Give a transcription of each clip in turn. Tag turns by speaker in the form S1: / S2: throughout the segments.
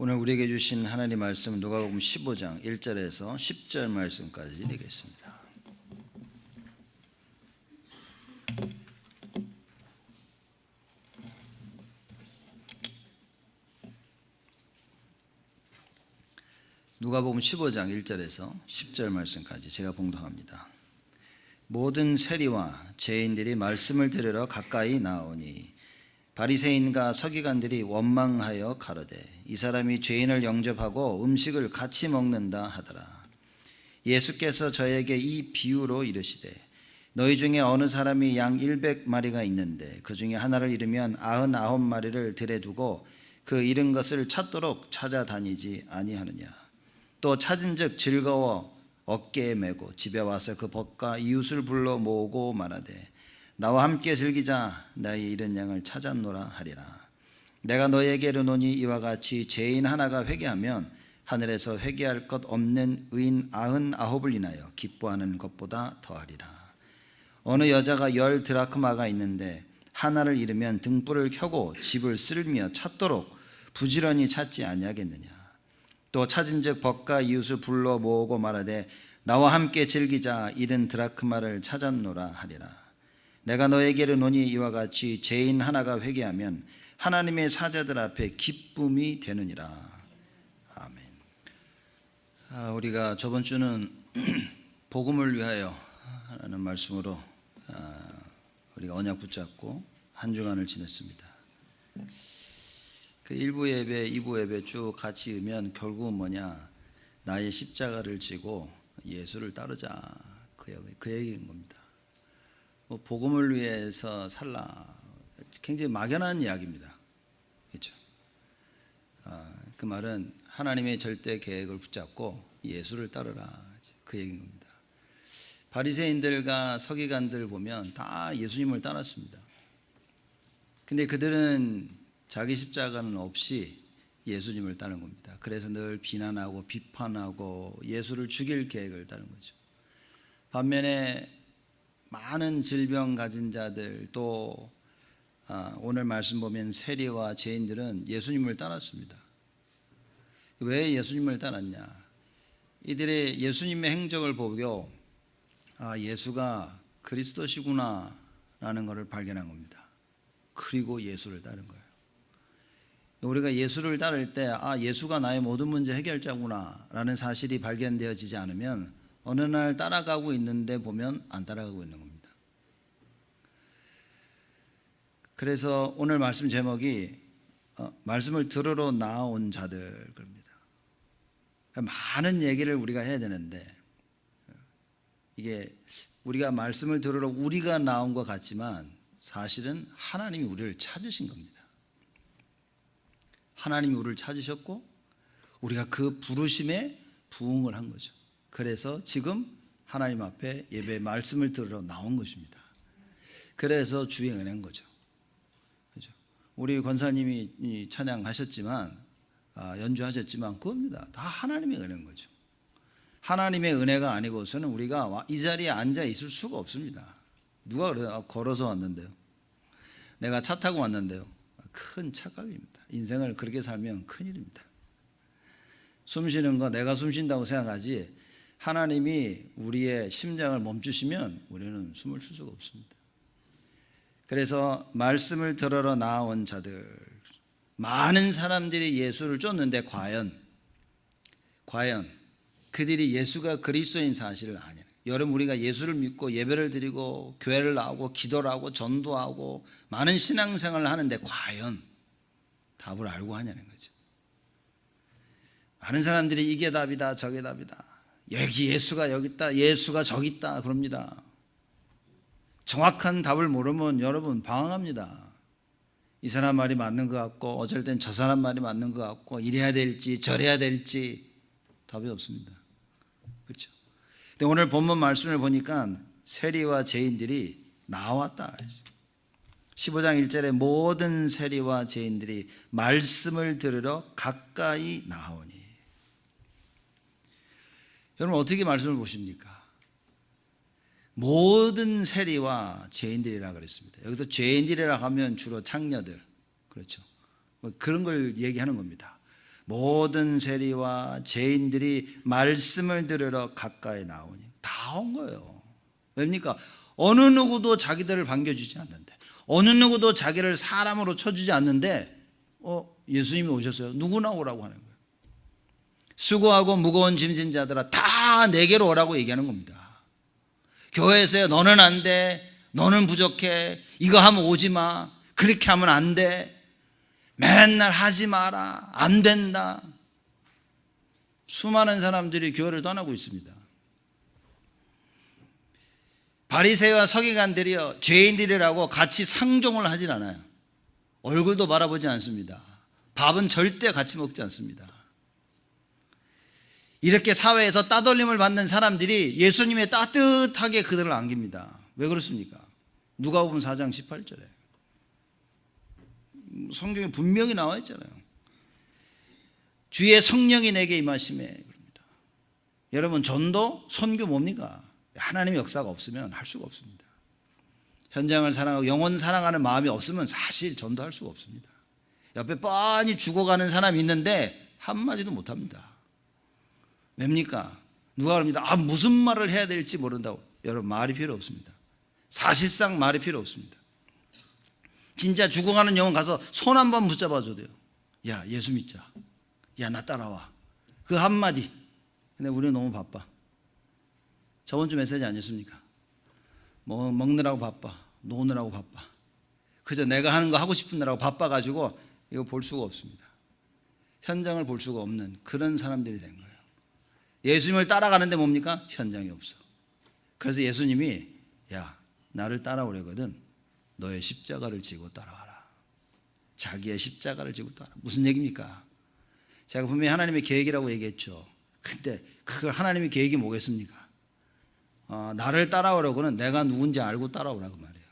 S1: 오늘 우리에게 주신 하나님 말씀은 누가복음 15장 1절에서 10절 말씀까지 되겠습니다. 누가복음 15장 1절에서 10절 말씀까지 제가 봉독합니다. 모든 세리와 죄인들이 말씀을 들으러 가까이 나오니 바리새인과 서기관들이 원망하여 가로되 이 사람이 죄인을 영접하고 음식을 같이 먹는다 하더라. 예수께서 저에게 이 비유로 이르시되 너희 중에 어느 사람이 양 100마리가 있는데 그 중에 하나를 잃으면 99마리를 들에 두고 그 잃은 것을 찾도록 찾아다니지 아니하느냐. 또 찾은즉 즐거워 어깨에 메고 집에 와서 그 벗과 이웃을 불러 모으고 말하되 나와 함께 즐기자. 나의 잃은 양을 찾았노라 하리라. 내가 너희에게 이르노니 이와 같이 죄인 하나가 회개하면 하늘에서 회개할 것 없는 의인 99을 인하여 기뻐하는 것보다 더하리라. 어느 여자가 10 드라크마가 있는데 하나를 잃으면 등불을 켜고 집을 쓸며 찾도록 부지런히 찾지 아니하겠느냐. 또 찾은즉 벗과 이웃을 불러 모으고 말하되 나와 함께 즐기자. 잃은 드라크마를 찾았노라 하리라. 내가 너에게 이르노니 이와 같이 죄인 하나가 회개하면 하나님의 사자들 앞에 기쁨이 되느니라. 아멘. 우리가 저번 주는 복음을 위하여 하는 말씀으로 우리가 언약 붙잡고 한 주간을 지냈습니다. 그 1부 예배, 2부 예배 쭉 같이 으면 결국은 뭐냐, 나의 십자가를 지고 예수를 따르자, 그 얘기인 겁니다. 복음을 위해서 살라, 굉장히 막연한 이야기입니다. 그렇죠? 그 말은 하나님의 절대 계획을 붙잡고 예수를 따르라, 그 얘기인 겁니다. 바리새인들과 서기관들 보면 다 예수님을 따랐습니다. 근데 그들은 자기 십자가는 없이 예수님을 따른 겁니다. 그래서 늘 비난하고 비판하고 예수를 죽일 계획을 따른 거죠. 반면에 많은 질병 가진 자들, 또 오늘 말씀 보면 세리와 죄인들은 예수님을 따랐습니다. 왜 예수님을 따랐냐? 이들의 예수님의 행적을 보고 예수가 그리스도시구나 라는 것을 발견한 겁니다. 그리고 예수를 따른 거예요. 우리가 예수를 따를 때 예수가 나의 모든 문제 해결자구나 라는 사실이 발견되어지지 않으면 어느 날 따라가고 있는데 보면 안 따라가고 있는 겁니다. 그래서 오늘 말씀 제목이 말씀을 들으러 나온 자들 겁니다. 많은 얘기를 우리가 해야 되는데 이게 우리가 말씀을 들으러 우리가 나온 것 같지만 사실은 하나님이 우리를 찾으신 겁니다. 하나님이 우리를 찾으셨고 우리가 그 부르심에 부응을 한 거죠. 그래서 지금 하나님 앞에 예배 말씀을 들으러 나온 것입니다. 그래서 주의 은혜인 거죠. 그렇죠? 우리 권사님이 찬양하셨지만 연주하셨지만 그겁니다. 다 하나님의 은혜인 거죠. 하나님의 은혜가 아니고서는 우리가 이 자리에 앉아 있을 수가 없습니다. 누가 그래요? 걸어서 왔는데요. 내가 차 타고 왔는데요. 큰 착각입니다. 인생을 그렇게 살면 큰일입니다. 숨 쉬는 거 내가 숨 쉰다고 생각하지 하나님이 우리의 심장을 멈추시면 우리는 숨을 쉴 수가 없습니다. 그래서 말씀을 들으러 나온 자들, 많은 사람들이 예수를 쫓는데 과연 그들이 예수가 그리스도인 사실을 아냐? 여러분, 우리가 예수를 믿고 예배를 드리고 교회를 나오고 기도를 하고 전도하고 많은 신앙생활을 하는데 과연 답을 알고 하냐는 거죠. 많은 사람들이 이게 답이다 저게 답이다, 여기 예수가 여기 있다 예수가 저기 있다 그럽니다. 정확한 답을 모르면 여러분 방황합니다. 이 사람 말이 맞는 것 같고 어쩔 땐 저 사람 말이 맞는 것 같고 이래야 될지 저래야 될지 답이 없습니다. 그렇죠? 근데 오늘 본문 말씀을 보니까 세리와 죄인들이 나왔다. 15장 1절에 모든 세리와 죄인들이 말씀을 들으러 가까이 나오니. 여러분, 어떻게 말씀을 보십니까? 모든 세리와 죄인들이라 그랬습니다. 여기서 죄인들이라 하면 주로 창녀들, 그렇죠? 그런 걸 얘기하는 겁니다. 모든 세리와 죄인들이 말씀을 들으러 가까이 나오니. 다 온 거예요. 왜입니까? 어느 누구도 자기들을 반겨주지 않는데, 어느 누구도 자기를 사람으로 쳐주지 않는데 예수님이 오셨어요. 누구나 오라고 하는 거예요. 수고하고 무거운 짐진 자들아 다 내게로 오라고 얘기하는 겁니다. 교회에서 너는 안 돼, 너는 부족해, 이거 하면 오지 마, 그렇게 하면 안 돼, 맨날 하지 마라, 안 된다. 수많은 사람들이 교회를 떠나고 있습니다. 바리새와 서기관들이요, 죄인들이라고 같이 상종을 하질 않아요. 얼굴도 바라보지 않습니다. 밥은 절대 같이 먹지 않습니다. 이렇게 사회에서 따돌림을 받는 사람들이 예수님의 따뜻하게 그들을 안깁니다. 왜 그렇습니까? 누가복음 4장 18절에 성경에 분명히 나와 있잖아요. 주의 성령이 내게 임하심에 그럽니다. 여러분, 전도, 선교 뭡니까? 하나님의 역사가 없으면 할 수가 없습니다. 현장을 사랑하고 영혼 사랑하는 마음이 없으면 사실 전도할 수가 없습니다. 옆에 뻔히 죽어가는 사람이 있는데 한마디도 못합니다. 왜입니까? 누가 그럽니다. 무슨 말을 해야 될지 모른다고. 여러분, 말이 필요 없습니다. 사실상 말이 필요 없습니다. 진짜 죽어가는 영혼 가서 손 한번 붙잡아줘도 돼요. 야, 예수 믿자. 야, 나 따라와. 그 한마디. 근데 우리는 너무 바빠. 저번 주 메시지 아니었습니까? 뭐 먹느라고 바빠, 노느라고 바빠, 그저 내가 하는 거 하고 싶은데라고 바빠가지고 이거 볼 수가 없습니다. 현장을 볼 수가 없는 그런 사람들이 된 거예요. 예수님을 따라가는데 뭡니까? 현장이 없어. 그래서 예수님이 야, 나를 따라오려거든 너의 십자가를 지고 따라와라. 자기의 십자가를 지고 따라와. 무슨 얘기입니까? 제가 분명히 하나님의 계획이라고 얘기했죠. 근데 그 하나님의 계획이 뭐겠습니까? 나를 따라오려고는 내가 누군지 알고 따라오라 그 말이에요.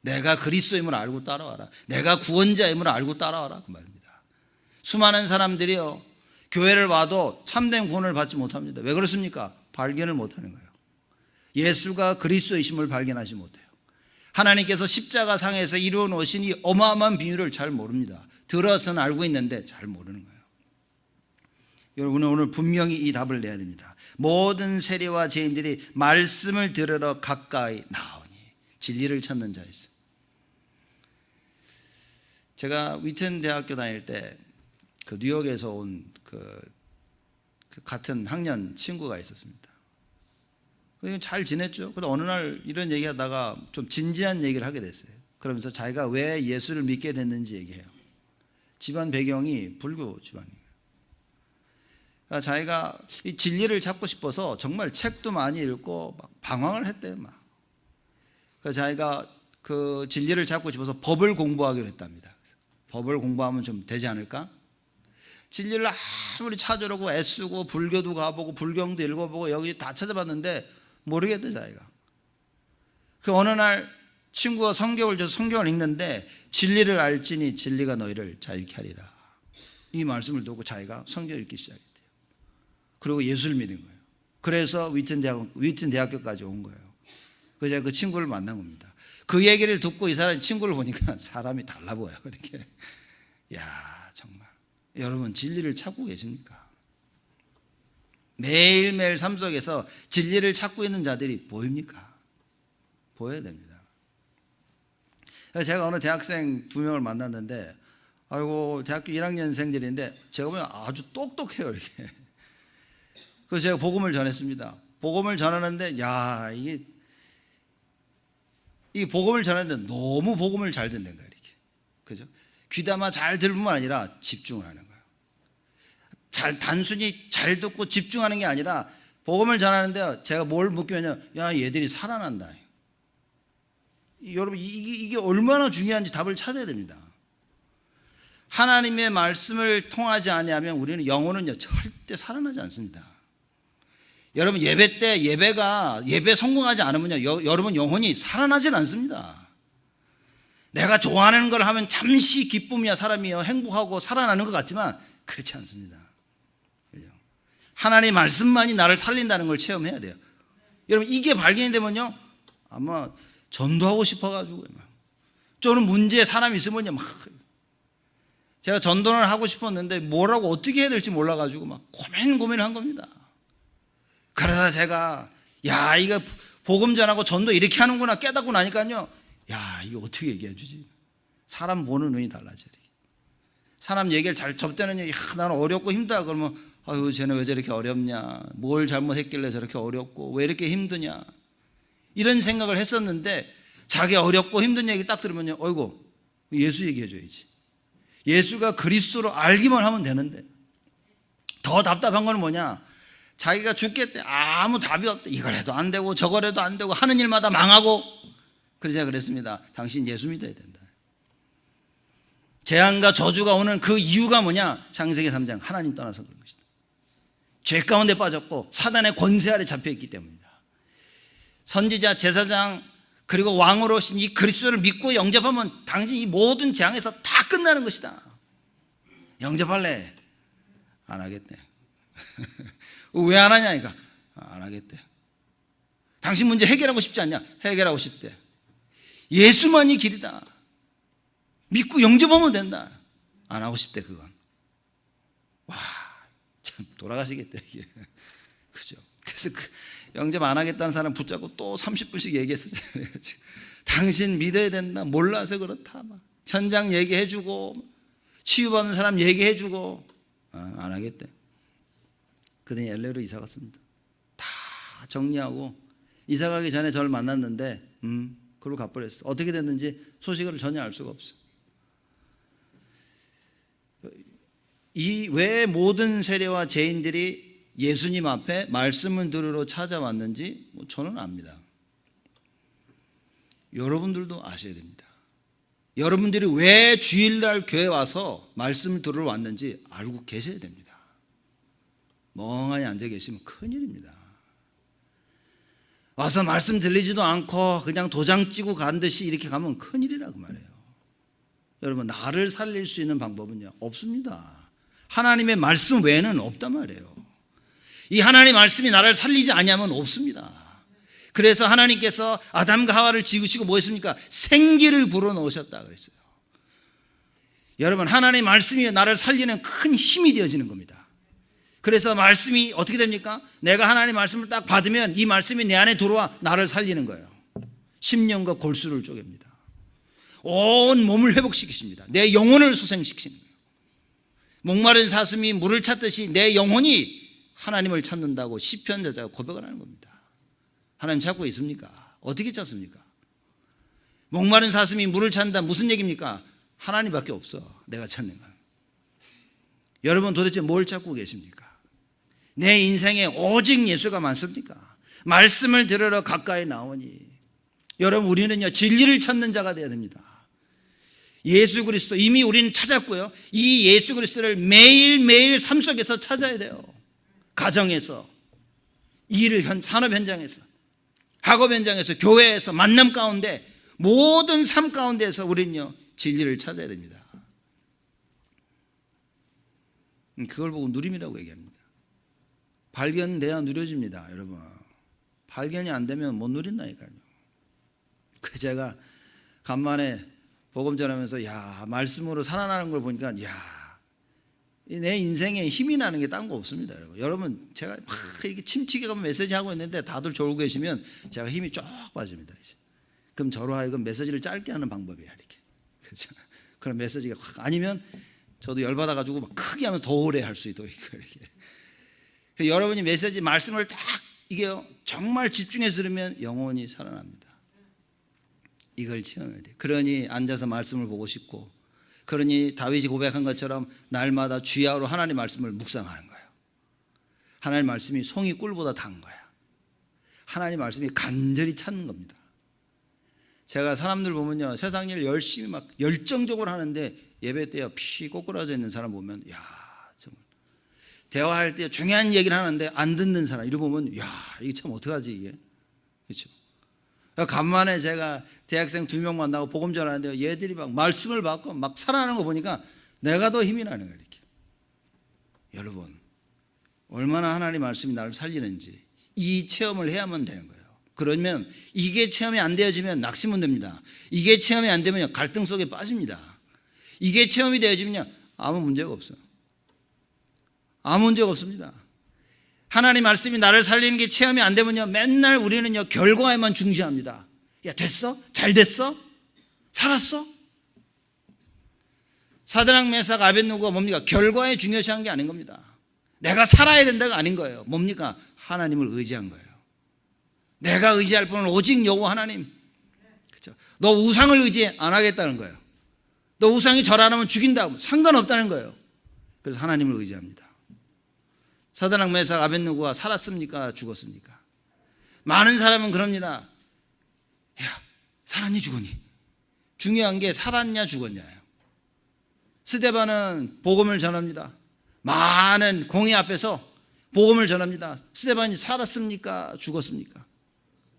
S1: 내가 그리스도임을 알고 따라와라. 내가 구원자임을 알고 따라와라 그 말입니다. 수많은 사람들이요, 교회를 와도 참된 구원을 받지 못합니다. 왜 그렇습니까? 발견을 못하는 거예요. 예수가 그리스도이심을 발견하지 못해요. 하나님께서 십자가 상에서 이루어 놓으신 이 어마어마한 비밀을 잘 모릅니다. 들어서는 알고 있는데 잘 모르는 거예요. 여러분은 오늘 분명히 이 답을 내야 됩니다. 모든 세리와 죄인들이 말씀을 들으러 가까이 나오니. 진리를 찾는 자였어요. 제가 위튼 대학교 다닐 때 그 뉴욕에서 온 그 같은 학년 친구가 있었습니다. 잘 지냈죠. 그런데 어느 날 이런 얘기하다가 좀 진지한 얘기를 하게 됐어요. 그러면서 자기가 왜 예수를 믿게 됐는지 얘기해요. 집안 배경이 불교 집안이에요. 그러니까 자기가 이 진리를 찾고 싶어서 정말 책도 많이 읽고 막 방황을 했대요. 막. 그래서 자기가 그 진리를 찾고 싶어서 법을 공부하기로 했답니다. 법을 공부하면 좀 되지 않을까? 진리를 아무리 찾으려고 애쓰고 불교도 가보고 불경도 읽어보고 여기 다 찾아봤는데 모르겠대 자기가. 그 어느 날 친구가 성경을 줘서 성경을 읽는데 진리를 알지니 진리가 너희를 자유케 하리라. 이 말씀을 듣고 자기가 성경을 읽기 시작했대요. 그리고 예수를 믿은 거예요. 그래서 위튼 대학교까지 온 거예요. 그래서 제가 그 친구를 만난 겁니다. 그 얘기를 듣고 이 사람 친구를 보니까 사람이 달라 보여요. 이렇게. 야, 정말 여러분 진리를 찾고 계십니까? 매일매일 삶 속에서 진리를 찾고 있는 자들이 보입니까? 보여야 됩니다. 그래서 제가 어느 대학생 2명을 만났는데, 아이고 대학교 1학년생들인데 제가 보면 아주 똑똑해요. 이렇게. 그래서 제가 복음을 전했습니다. 복음을 전하는데 야, 이게 복음을 전하는데 너무 복음을 잘 듣는 거예요. 이렇게. 그죠? 귀담아 잘 들을 뿐만 아니라 집중을 하는 거예요. 단순히 잘 듣고 집중하는 게 아니라 복음을 전하는데 제가 뭘 느끼냐면 야, 얘들이 살아난다. 여러분 이게 얼마나 중요한지 답을 찾아야 됩니다. 하나님의 말씀을 통하지 아니하면 우리는 영혼은요 절대 살아나지 않습니다. 여러분 예배 때 예배 성공하지 않으면요 여러분 영혼이 살아나질 않습니다. 내가 좋아하는 걸 하면 잠시 기쁨이야 사람이요 행복하고 살아나는 것 같지만 그렇지 않습니다. 하나님의 말씀만이 나를 살린다는 걸 체험해야 돼요. 여러분 이게 발견이 되면요 아마 전도하고 싶어가지고 저는 문제에 사람이 있으면요 막 제가 전도를 하고 싶었는데 뭐라고 어떻게 해야 될지 몰라가지고 막 고민을 한 겁니다. 그러다 제가 야, 이거 복음 전하고 전도 이렇게 하는구나 깨닫고 나니까요, 야, 이거 어떻게 얘기해 주지? 사람 보는 눈이 달라져. 사람 얘기를 잘 접대는, 야, 나는 어렵고 힘들다 그러면, 아유, 쟤는 왜 저렇게 어렵냐, 뭘 잘못했길래 저렇게 어렵고 왜 이렇게 힘드냐, 이런 생각을 했었는데, 자기 어렵고 힘든 얘기 딱 들으면요, 어이구, 예수 얘기해 줘야지. 예수가 그리스도로 알기만 하면 되는데, 더 답답한 건 뭐냐, 자기가 죽겠대, 아무 답이 없대. 이걸 해도 안 되고 저걸 해도 안 되고 하는 일마다 망하고. 그래서 제가 그랬습니다. 당신 예수 믿어야 된다. 재앙과 저주가 오는 그 이유가 뭐냐, 창세기 3장, 하나님 떠나서 그런 것이다. 죄 가운데 빠졌고 사단의 권세 아래 잡혀있기 때문이다. 선지자, 제사장, 그리고 왕으로 오신 이 그리스도를 믿고 영접하면 당신 이 모든 재앙에서 다 끝나는 것이다. 영접할래? 안 하겠대. 왜 안 하냐니까, 안 하겠대. 당신 문제 해결하고 싶지 않냐? 해결하고 싶대. 예수만이 길이다. 믿고 영접하면 된다. 안 하고 싶대, 그건. 와, 참 돌아가시겠대, 이게. 그죠? 그래서 영접 안 하겠다는 사람 붙잡고 또 30분씩 얘기했었잖아요. 당신 믿어야 된다. 몰라서 그렇다. 막 현장 얘기해주고, 치유받는 사람 얘기해주고, 안 하겠대. 그더니 LA로 이사 갔습니다. 다 정리하고 이사 가기 전에 저를 만났는데, 그러고 가버렸어. 어떻게 됐는지 소식을 전혀 알 수가 없어. 이 왜 모든 세례와 죄인들이 예수님 앞에 말씀을 들으러 찾아왔는지 저는 압니다. 여러분들도 아셔야 됩니다. 여러분들이 왜 주일날 교회 와서 말씀을 들으러 왔는지 알고 계셔야 됩니다. 멍하니 앉아 계시면 큰일입니다. 와서 말씀 들리지도 않고 그냥 도장 찍고 간 듯이 이렇게 가면 큰일이라고 말해요. 여러분, 나를 살릴 수 있는 방법은요, 없습니다. 하나님의 말씀 외에는 없단 말이에요. 이 하나님의 말씀이 나를 살리지 않으면 없습니다. 그래서 하나님께서 아담과 하와를 지으시고 뭐 했습니까? 생기를 불어넣으셨다 그랬어요. 여러분, 하나님의 말씀이 나를 살리는 큰 힘이 되어지는 겁니다. 그래서 말씀이 어떻게 됩니까? 내가 하나님의 말씀을 딱 받으면 이 말씀이 내 안에 들어와 나를 살리는 거예요. 심령과 골수를 쪼갭니다. 온 몸을 회복시키십니다. 내 영혼을 소생시키는 거예요. 목마른 사슴이 물을 찾듯이 내 영혼이 하나님을 찾는다고 시편 저자가 고백을 하는 겁니다. 하나님 찾고 있습니까? 어떻게 찾습니까? 목마른 사슴이 물을 찾는다, 무슨 얘기입니까? 하나님밖에 없어, 내가 찾는 건. 여러분, 도대체 뭘 찾고 계십니까? 내 인생에 오직 예수가 많습니까? 말씀을 들으러 가까이 나오니. 여러분, 우리는요, 진리를 찾는 자가 되어야 됩니다. 예수 그리스도 이미 우리는 찾았고요, 이 예수 그리스도를 매일매일 삶 속에서 찾아야 돼요. 가정에서, 산업 현장에서, 학업 현장에서, 교회에서, 만남 가운데, 모든 삶 가운데에서 우리는요, 진리를 찾아야 됩니다. 그걸 보고 누림이라고 얘기합니다. 발견돼야 누려집니다, 여러분. 발견이 안 되면 못 누린다니까요. 그 제가 간만에 복음 전하면서, 야, 말씀으로 살아나는 걸 보니까, 야, 내 인생에 힘이 나는 게 딴 거 없습니다, 여러분. 여러분, 제가 막 이렇게 침튀게 가면 메시지 하고 있는데 다들 졸고 계시면 제가 힘이 쫙 빠집니다, 이제. 그럼 저로 하여금 메시지를 짧게 하는 방법이야, 이렇게. 그렇죠? 그럼 메시지가 확, 아니면 저도 열받아가지고 막 크게 하면서 더 오래 할 수 있도록 이렇게. 여러분이 메시지 말씀을 딱 이게 정말 집중해서 들으면 영혼이 살아납니다. 이걸 체험해야 돼요. 그러니 앉아서 말씀을 보고 싶고, 그러니 다윗이 고백한 것처럼 날마다 주야로 하나님 말씀을 묵상하는 거예요. 하나님 말씀이 송이 꿀보다 단 거야. 하나님 말씀이 간절히 찾는 겁니다. 제가 사람들 보면요, 세상 일 열심히 막 열정적으로 하는데 예배 때야 피 꼬꾸라져 있는 사람 보면, 야, 정말 대화할 때 중요한 얘기를 하는데 안 듣는 사람 이러 보면, 야, 이게 참 어떡하지 이게, 그렇죠? 간만에 제가 대학생 2명 만나고 복음 전하는데 얘들이 막 말씀을 받고 막 살아나는 거 보니까 내가 더 힘이 나는 거예요, 이렇게. 여러분, 얼마나 하나님 말씀이 나를 살리는지 이 체험을 해야만 되는 거예요. 그러면 이게 체험이 안 되어지면 낙심은 됩니다. 이게 체험이 안 되면 갈등 속에 빠집니다. 이게 체험이 되어지면 아무 문제가 없어요. 아무 문제가 없습니다. 하나님 말씀이 나를 살리는 게 체험이 안 되면요, 맨날 우리는요, 결과에만 중시합니다. 야, 됐어? 잘 됐어? 살았어? 사드락 메삭 아벳느고가 뭡니까? 결과에 중요시한 게 아닌 겁니다. 내가 살아야 된다가 아닌 거예요. 뭡니까? 하나님을 의지한 거예요. 내가 의지할 분은 오직 여호와 하나님. 그렇죠? 너 우상을 의지 안 하겠다는 거예요. 너 우상이 절 안 하면 죽인다고, 상관없다는 거예요. 그래서 하나님을 의지합니다. 사드락 메삭 아벳느고가 살았습니까? 죽었습니까? 많은 사람은 그럽니다. 야, 살았니 죽었니? 중요한 게 살았냐 죽었냐예요. 스데반은 복음을 전합니다. 많은 공회 앞에서 복음을 전합니다. 스데반이 살았습니까? 죽었습니까?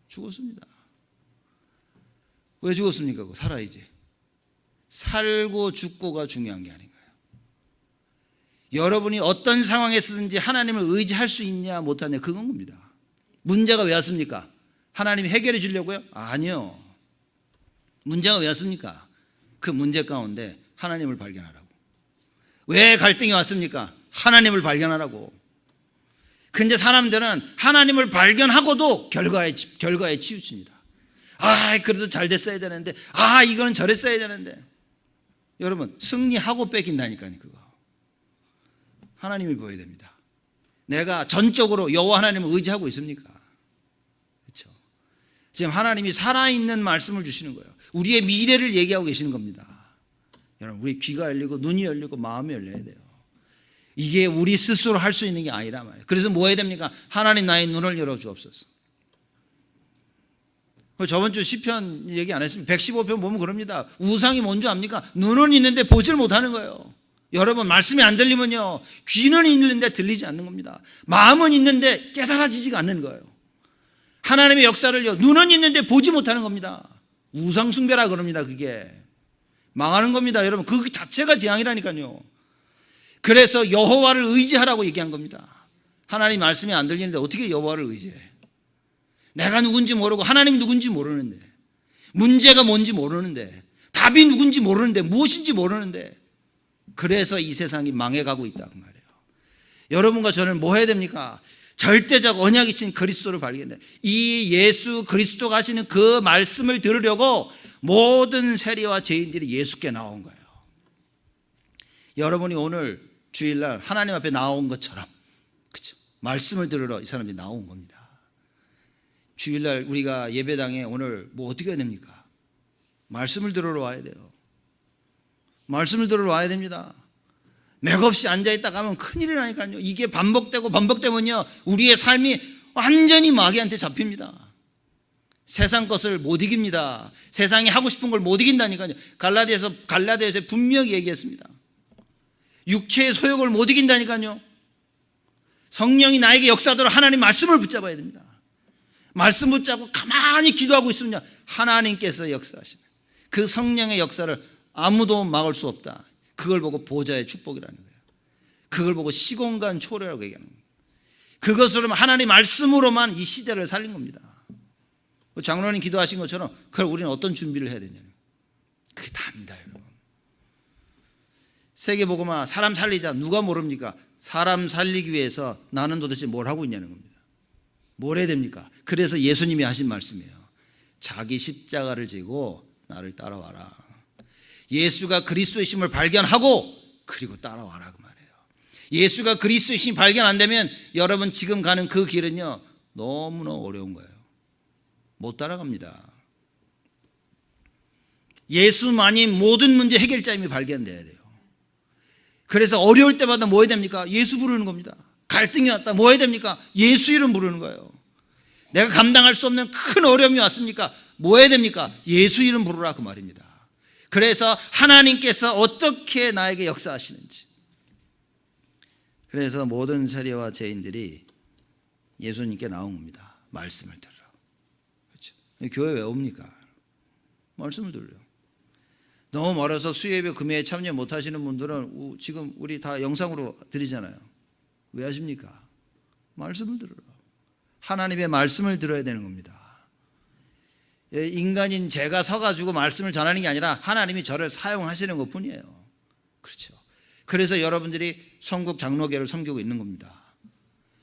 S1: 죽었습니다. 왜 죽었습니까? 살아야지. 살고 죽고가 중요한 게 아닌가요? 여러분이 어떤 상황에서든지 하나님을 의지할 수 있냐 못하냐, 그건 겁니다. 문제가 왜 왔습니까? 하나님이 해결해 주려고요? 아니요. 문제가 왜 왔습니까? 그 문제 가운데 하나님을 발견하라고. 왜 갈등이 왔습니까? 하나님을 발견하라고. 근데 사람들은 하나님을 발견하고도 결과에 치우칩니다. 아, 그래도 잘 됐어야 되는데, 아, 이거는 저랬어야 되는데. 여러분, 승리하고 뺏긴다니까요, 그거. 하나님이 보여야 됩니다. 내가 전적으로 여호와 하나님을 의지하고 있습니까? 그렇죠? 지금 하나님이 살아있는 말씀을 주시는 거예요. 우리의 미래를 얘기하고 계시는 겁니다. 여러분, 우리 귀가 열리고 눈이 열리고 마음이 열려야 돼요. 이게 우리 스스로 할 수 있는 게 아니란 말이에요. 그래서 뭐 해야 됩니까? 하나님 나의 눈을 열어주옵소서. 저번 주 시편 얘기 안 했습니까? 115편 보면 그럽니다. 우상이 뭔지 압니까? 눈은 있는데 보지를 못하는 거예요. 여러분, 말씀이 안 들리면요, 귀는 있는데 들리지 않는 겁니다. 마음은 있는데 깨달아지지가 않는 거예요. 하나님의 역사를요, 눈은 있는데 보지 못하는 겁니다. 우상 숭배라 그럽니다. 그게 망하는 겁니다. 여러분, 그 자체가 재앙이라니까요. 그래서 여호와를 의지하라고 얘기한 겁니다. 하나님 말씀이 안 들리는데 어떻게 여호와를 의지해? 내가 누군지 모르고 하나님이 누군지 모르는데, 문제가 뭔지 모르는데, 답이 누군지 모르는데, 무엇인지 모르는데, 그래서 이 세상이 망해가고 있다 그 말이에요. 여러분과 저는 뭐 해야 됩니까? 절대적 언약이신 그리스도를 발견해. 이 예수 그리스도가 하시는 그 말씀을 들으려고 모든 세리와 죄인들이 예수께 나온 거예요. 여러분이 오늘 주일날 하나님 앞에 나온 것처럼, 그렇죠? 말씀을 들으러 이 사람들이 나온 겁니다. 주일날 우리가 예배당에 오늘 뭐 어떻게 해야 됩니까? 말씀을 들으러 와야 돼요. 말씀을 들으러 와야 됩니다. 맥없이 앉아있다 가면 큰일이라니까요. 이게 반복되면요, 우리의 삶이 완전히 마귀한테 잡힙니다. 세상 것을 못 이깁니다. 세상이 하고 싶은 걸 못 이긴다니까요. 갈라디아에서 분명히 얘기했습니다. 육체의 소욕을 못 이긴다니까요. 성령이 나에게 역사하도록 하나님 말씀을 붙잡아야 됩니다. 말씀 붙잡고 가만히 기도하고 있으면 하나님께서 역사하시는 그 성령의 역사를 아무도 막을 수 없다. 그걸 보고 보좌의 축복이라는 거예요. 그걸 보고 시공간 초래라고 얘기하는 거예요. 그것으로 하나님 말씀으로만 이 시대를 살린 겁니다. 장로님 기도하신 것처럼 그럼 우리는 어떤 준비를 해야 되냐는, 그게 다입니다, 여러분. 세계복음화 사람 살리자, 누가 모릅니까? 사람 살리기 위해서 나는 도대체 뭘 하고 있냐는 겁니다. 뭘 해야 됩니까? 그래서 예수님이 하신 말씀이에요. 자기 십자가를 지고 나를 따라와라. 예수가 그리스도이심을 발견하고 그리고 따라와라 그 말이에요. 예수가 그리스도이심 발견 안 되면 여러분 지금 가는 그 길은요, 너무나 어려운 거예요. 못 따라갑니다. 예수만이 모든 문제 해결자임이 발견돼야 돼요. 그래서 어려울 때마다 뭐 해야 됩니까? 예수 부르는 겁니다. 갈등이 왔다 뭐 해야 됩니까? 예수 이름 부르는 거예요. 내가 감당할 수 없는 큰 어려움이 왔습니까? 뭐 해야 됩니까? 예수 이름 부르라 그 말입니다. 그래서 하나님께서 어떻게 나에게 역사하시는지, 그래서 모든 세리와 죄인들이 예수님께 나온 겁니다. 말씀을 들으러. 그렇죠? 교회 왜 옵니까? 말씀을 들으려. 너무 멀어서 수요예배 금요일에 참여 못하시는 분들은 지금 우리 다 영상으로 드리잖아요. 왜 하십니까? 말씀을 들으러. 하나님의 말씀을 들어야 되는 겁니다. 인간인 제가 서가지고 말씀을 전하는 게 아니라 하나님이 저를 사용하시는 것 뿐이에요. 그렇죠. 그래서 여러분들이 성국 장로교를 섬기고 있는 겁니다.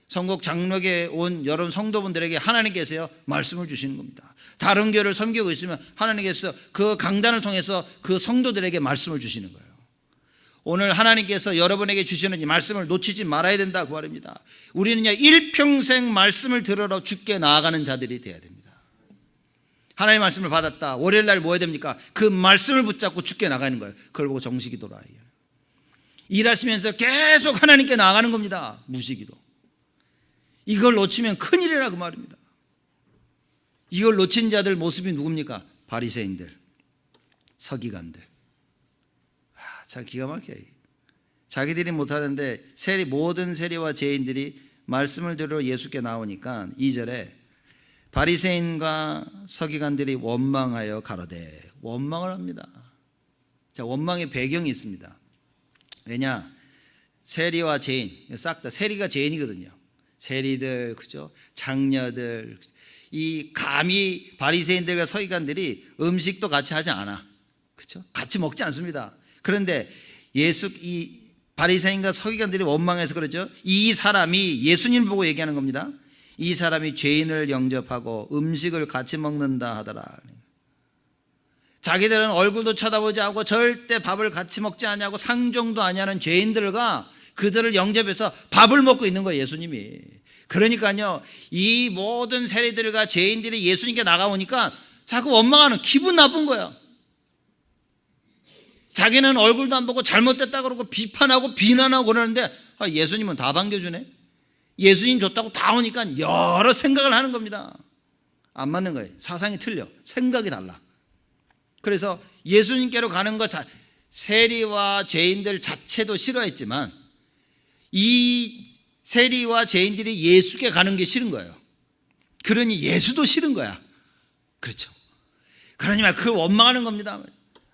S1: 성국 장로교에 온 여러분 성도분들에게 하나님께서요 말씀을 주시는 겁니다. 다른 교를 섬기고 있으면 하나님께서 그 강단을 통해서 그 성도들에게 말씀을 주시는 거예요. 오늘 하나님께서 여러분에게 주시는 이 말씀을 놓치지 말아야 된다고 말입니다. 우리는요 일평생 말씀을 들으러 주께 나아가는 자들이 되어야 됩니다. 하나님의 말씀을 받았다. 월요일날 뭐 해야 됩니까? 그 말씀을 붙잡고 주께 나가는 거예요. 그걸 보고 정식기도라. 일하시면서 계속 하나님께 나아가는 겁니다. 무시기도. 이걸 놓치면 큰일이라 그 말입니다. 이걸 놓친 자들 모습이 누굽니까? 바리새인들, 서기관들. 참 기가 막혀요. 자기들이 못하는데 모든 세리와 죄인들이 말씀을 들으러 예수께 나오니까 2절에 바리새인과 서기관들이 원망하여 가로되, 원망을 합니다. 자, 원망의 배경이 있습니다. 왜냐? 세리와 죄인, 싹 다 세리가 죄인이거든요. 세리들, 그죠? 장녀들, 이 감히 바리새인들과 서기관들이 음식도 같이 하지 않아, 그죠? 같이 먹지 않습니다. 그런데 이 바리새인과 서기관들이 원망해서 그러죠. 이 사람이 예수님을 보고 얘기하는 겁니다. 이 사람이 죄인을 영접하고 음식을 같이 먹는다 하더라. 자기들은 얼굴도 쳐다보지 않고 절대 밥을 같이 먹지 않냐고 상종도 아니하는 죄인들과 그들을 영접해서 밥을 먹고 있는 거예요, 예수님이. 그러니까요, 이 모든 세리들과 죄인들이 예수님께 나가오니까 자꾸 원망하는, 기분 나쁜 거야. 자기는 얼굴도 안 보고 잘못됐다 그러고 비판하고 비난하고 그러는데 예수님은 다 반겨주네. 예수님 줬다고 다 오니까 여러 생각을 하는 겁니다. 안 맞는 거예요. 사상이 틀려. 생각이 달라. 그래서 예수님께로 가는 것 세리와 죄인들 자체도 싫어했지만 이 세리와 죄인들이 예수께 가는 게 싫은 거예요. 그러니 예수도 싫은 거야. 그렇죠. 그러니 그 원망하는 겁니다.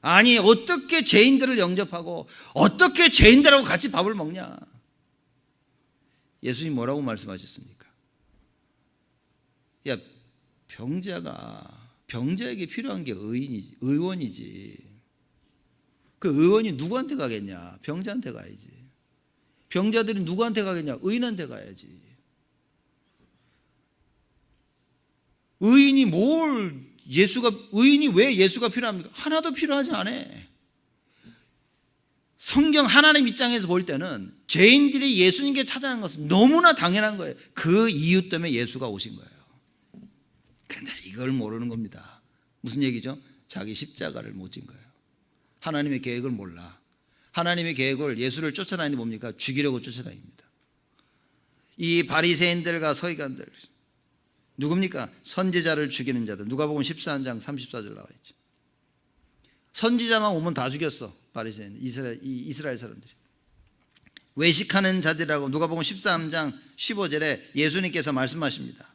S1: 아니 어떻게 죄인들을 영접하고 어떻게 죄인들하고 같이 밥을 먹냐. 예수님 뭐라고 말씀하셨습니까? 야, 병자에게 필요한 게 의원이지. 그 의원이 누구한테 가겠냐? 병자한테 가야지. 병자들이 누구한테 가겠냐? 의인한테 가야지. 의인이 왜 예수가 필요합니까? 하나도 필요하지 않아. 성경 하나님 입장에서 볼 때는 죄인들이 예수님께 찾아간 것은 너무나 당연한 거예요. 그 이유 때문에 예수가 오신 거예요. 그런데 이걸 모르는 겁니다. 무슨 얘기죠? 자기 십자가를 못 진 거예요. 하나님의 계획을 몰라. 하나님의 계획을 예수를 쫓아다니는 뭡니까? 죽이려고 쫓아다닙니다. 이 바리새인들과 서기관들 누굽니까? 선지자를 죽이는 자들. 누가복음 14장 34절 나와 있죠. 선지자만 오면 다 죽였어. 바리새인 이스라엘 사람들이. 외식하는 자들이라고 누가복음 13장 15절에 예수님께서 말씀하십니다.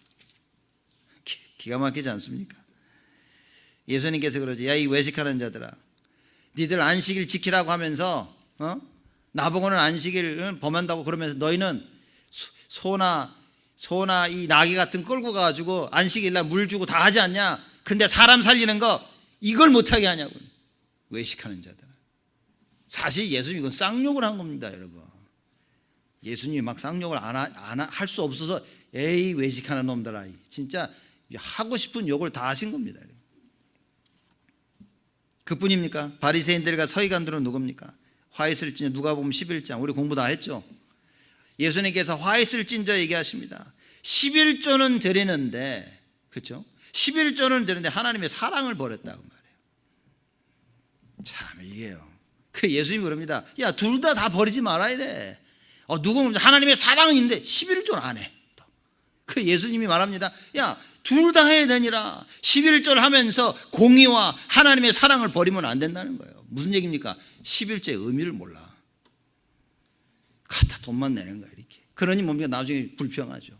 S1: 기가 막히지 않습니까? 예수님께서 그러지. 야, 이 외식하는 자들아, 니들 안식일 지키라고 하면서 나보고는 안식일을 범한다고 그러면서 너희는 소나 이 나귀 같은 끌고 가가지고 안식일날 물 주고 다 하지 않냐? 근데 사람 살리는 거 이걸 못하게 하냐고. 외식하는 자들. 사실 예수님 이건 쌍욕을 한 겁니다, 여러분. 예수님이 막 쌍욕을 할 수 없어서 에이 외식하는 놈들아, 진짜 하고 싶은 욕을 다 하신 겁니다. 그뿐입니까? 바리새인들과 서기관들은 누굽니까? 화 있을 찐저, 누가복음 11장 우리 공부 다 했죠. 예수님께서 화 있을 찐저 얘기하십니다. 11조는 드리는데, 그렇죠? 11조는 드리는데 하나님의 사랑을 버렸다고 말해요. 참 이게요. 그 예수님이 그럽니다. 야, 둘 다 버리지 말아야 돼. 누구는 하나님의 사랑은 있는데 11조는 안 해. 그 예수님이 말합니다. 야, 둘 다 해야 되니라. 11조를 하면서 공의와 하나님의 사랑을 버리면 안 된다는 거예요. 무슨 얘기입니까? 11조의 의미를 몰라. 갖다 돈만 내는 거야, 이렇게. 그러니 뭡니까? 나중에 불평하죠.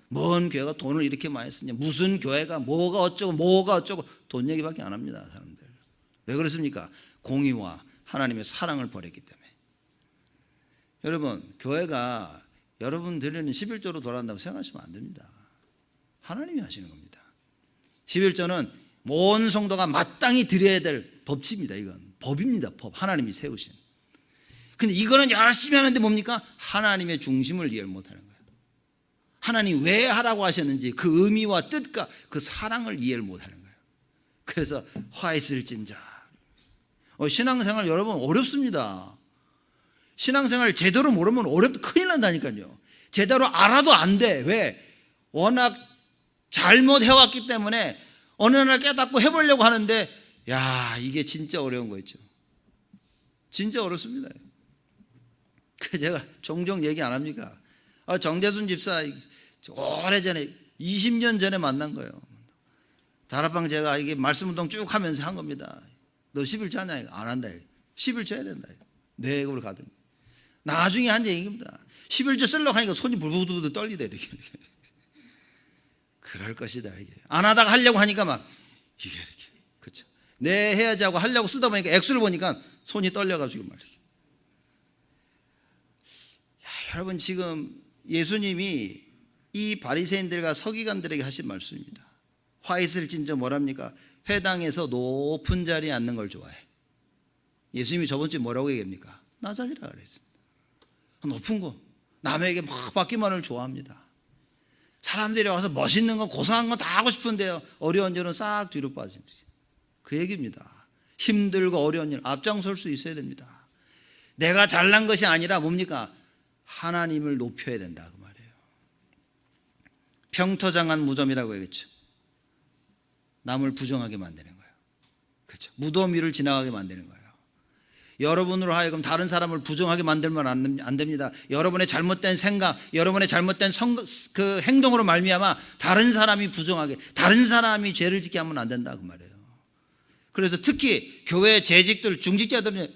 S1: 뭔 교회가 돈을 이렇게 많이 쓰냐. 무슨 교회가 뭐가 어쩌고 돈 얘기밖에 안 합니다, 사람들. 왜 그렇습니까? 공의와 하나님의 사랑을 버렸기 때문에. 여러분, 교회가 여러분 드리는 11조로 돌아간다고 생각하시면 안 됩니다. 하나님이 하시는 겁니다. 11조는 모든 성도가 마땅히 드려야 될 법칙입니다. 이건 법입니다. 법. 하나님이 세우신. 근데 이거는 열심히 하는데 뭡니까? 하나님의 중심을 이해를 못하는 거예요. 하나님 왜 하라고 하셨는지 그 의미와 뜻과 그 사랑을 이해를 못하는 거예요. 그래서 화 있을진저. 신앙생활 여러분 어렵습니다. 신앙생활 제대로 모르면 큰일 난다니까요. 제대로 알아도 안 돼. 왜? 워낙 잘못해왔기 때문에 어느 날 깨닫고 해보려고 하는데, 야, 이게 진짜 어려운 거 있죠. 진짜 어렵습니다. 그 제가 종종 얘기 안 합니까? 정대순 집사 오래전에 20년 전에 만난 거예요. 다락방 제가 이게 말씀운동 쭉 하면서 한 겁니다. 너 11조 하냐? 안 한다. 11조 해야 된다. 네, 그걸 가더니 나중에 한 얘기입니다. 11조 쓰려고 하니까 손이 부들부들 떨리다 이렇게. 그럴 것이다 이게. 안 하다가 하려고 하니까 막 이게 이렇게. 그렇죠. 네, 해야지 하고 하려고 쓰다 보니까 액수를 보니까 손이 떨려가지고 말이에요. 여러분 지금 예수님이 이 바리새인들과 서기관들에게 하신 말씀입니다. 화 있을진저 뭐랍니까? 회당에서 높은 자리에 앉는 걸 좋아해. 예수님이 저번 주에 뭐라고 얘기합니까? 낮아지라 그랬습니다. 높은 거 남에게 막 받기만을 좋아합니다. 사람들이 와서 멋있는 거 고상한 거 다 하고 싶은데요, 어려운 일은 싹 뒤로 빠집니다. 그 얘기입니다. 힘들고 어려운 일 앞장설 수 있어야 됩니다. 내가 잘난 것이 아니라 뭡니까? 하나님을 높여야 된다 그 말이에요. 평토장한 무덤이라고 얘기했죠. 남을 부정하게 만드는 거예요. 그렇죠. 무덤 위를 지나가게 만드는 거예요. 여러분으로 하여금 다른 사람을 부정하게 만들면 안 됩니다. 여러분의 잘못된 생각, 여러분의 잘못된 그 행동으로 말미암아 다른 사람이 부정하게, 다른 사람이 죄를 짓게 하면 안 된다 그 말이에요. 그래서 특히 교회 재직들, 중직자들은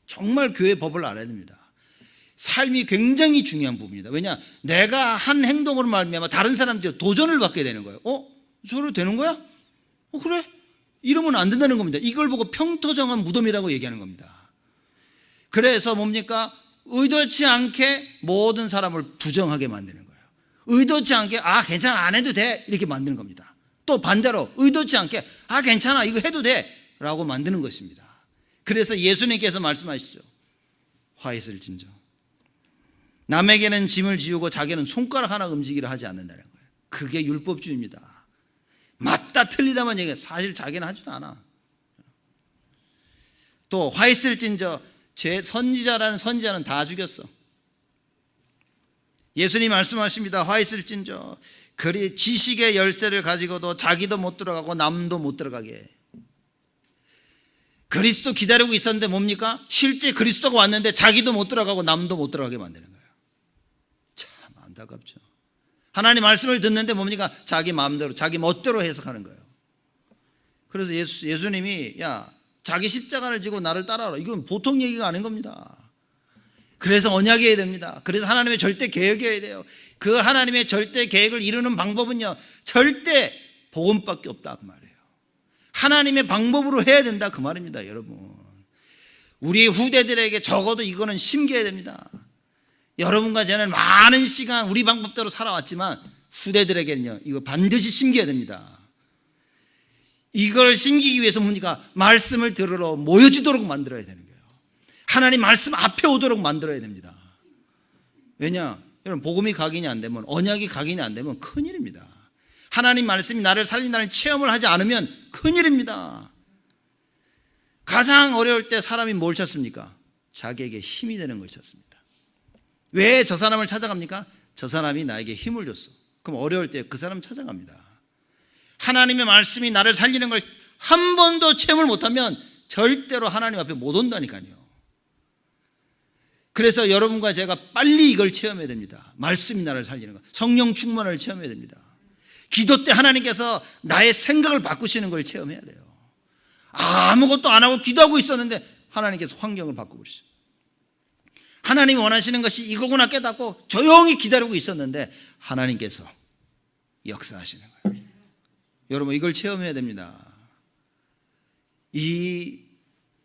S1: 정말 교회 법을 알아야 됩니다. 삶이 굉장히 중요한 부분이다. 왜냐? 내가 한 행동으로 말미암아 다른 사람들이 도전을 받게 되는 거예요. 저래 되는 거야? 그래? 이러면 안 된다는 겁니다. 이걸 보고 평토정한 무덤이라고 얘기하는 겁니다. 그래서 뭡니까? 의도치 않게 모든 사람을 부정하게 만드는 거예요. 의도치 않게 괜찮아 안 해도 돼 이렇게 만드는 겁니다. 또 반대로 의도치 않게 괜찮아 이거 해도 돼 라고 만드는 것입니다. 그래서 예수님께서 말씀하시죠. 화 있을진저. 남에게는 짐을 지우고 자기는 손가락 하나 움직이려 하지 않는다는 거예요. 그게 율법주의입니다. 맞다 틀리다만 얘기해. 사실 자기는 하지도 않아. 또 화 있을진저. 제 선지자라는 선지자는 다 죽였어. 예수님 말씀하십니다. 화 있을진저. 그리 지식의 열쇠를 가지고도 자기도 못 들어가고 남도 못 들어가게 해. 그리스도 기다리고 있었는데 뭡니까? 실제 그리스도가 왔는데 자기도 못 들어가고 남도 못 들어가게 만드는 거예요. 참 안타깝죠. 하나님 말씀을 듣는데 뭡니까? 자기 마음대로 자기 멋대로 해석하는 거예요. 그래서 예수님이 자기 십자가를 지고 나를 따라오라. 이건 보통 얘기가 아닌 겁니다. 그래서 언약이어야 됩니다. 그래서 하나님의 절대 계획이어야 돼요. 그 하나님의 절대 계획을 이루는 방법은요, 절대 복음밖에 없다 그 말이에요. 하나님의 방법으로 해야 된다 그 말입니다. 여러분, 우리 후대들에게 적어도 이거는 심겨야 됩니다. 여러분과 저는 많은 시간 우리 방법대로 살아왔지만 후대들에게는요, 이거 반드시 심겨야 됩니다. 이걸 심기기 위해서 뭡니까? 말씀을 들으러 모여지도록 만들어야 되는 거예요. 하나님 말씀 앞에 오도록 만들어야 됩니다. 왜냐? 여러분, 복음이 각인이 안 되면, 언약이 각인이 안 되면 큰일입니다. 하나님 말씀이 나를 살린다는 체험을 하지 않으면 큰일입니다. 가장 어려울 때 사람이 뭘 찾습니까? 자기에게 힘이 되는 걸 찾습니다. 왜 저 사람을 찾아갑니까? 저 사람이 나에게 힘을 줬어. 그럼 어려울 때 그 사람 찾아갑니다. 하나님의 말씀이 나를 살리는 걸 한 번도 체험을 못하면 절대로 하나님 앞에 못 온다니까요. 그래서 여러분과 제가 빨리 이걸 체험해야 됩니다. 말씀이 나를 살리는 것, 성령 충만을 체험해야 됩니다. 기도 때 하나님께서 나의 생각을 바꾸시는 걸 체험해야 돼요. 아무것도 안 하고 기도하고 있었는데 하나님께서 환경을 바꿔버리시죠. 하나님이 원하시는 것이 이거구나 깨닫고 조용히 기다리고 있었는데 하나님께서 역사하시는 거예요. 여러분, 이걸 체험해야 됩니다. 이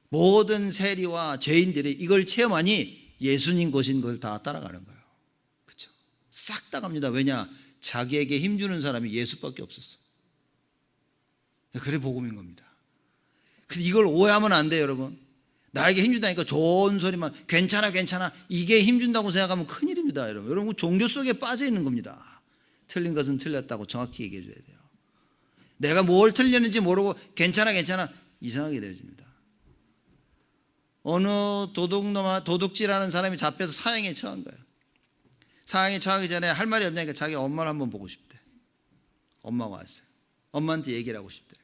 S1: 모든 세리와 죄인들이 이걸 체험하니 예수님 거신 걸 다 따라가는 거예요. 그렇죠? 싹 다 갑니다. 왜냐? 자기에게 힘주는 사람이 예수밖에 없었어. 그래 복음인 겁니다. 근데 이걸 오해하면 안 돼요, 여러분. 나에게 힘준다니까 좋은 소리만 괜찮아 괜찮아 이게 힘준다고 생각하면 큰일입니다. 여러분 종교 속에 빠져 있는 겁니다. 틀린 것은 틀렸다고 정확히 얘기해 줘야 돼요. 내가 뭘 틀렸는지 모르고 괜찮아 괜찮아 이상하게 되어집니다. 어느 도둑질하는 사람이 잡혀서 사형에 처한 거예요. 사형에 처하기 전에 할 말이 없냐니까 자기 엄마를 한번 보고 싶대. 엄마가 왔어요. 엄마한테 얘기를 하고 싶대.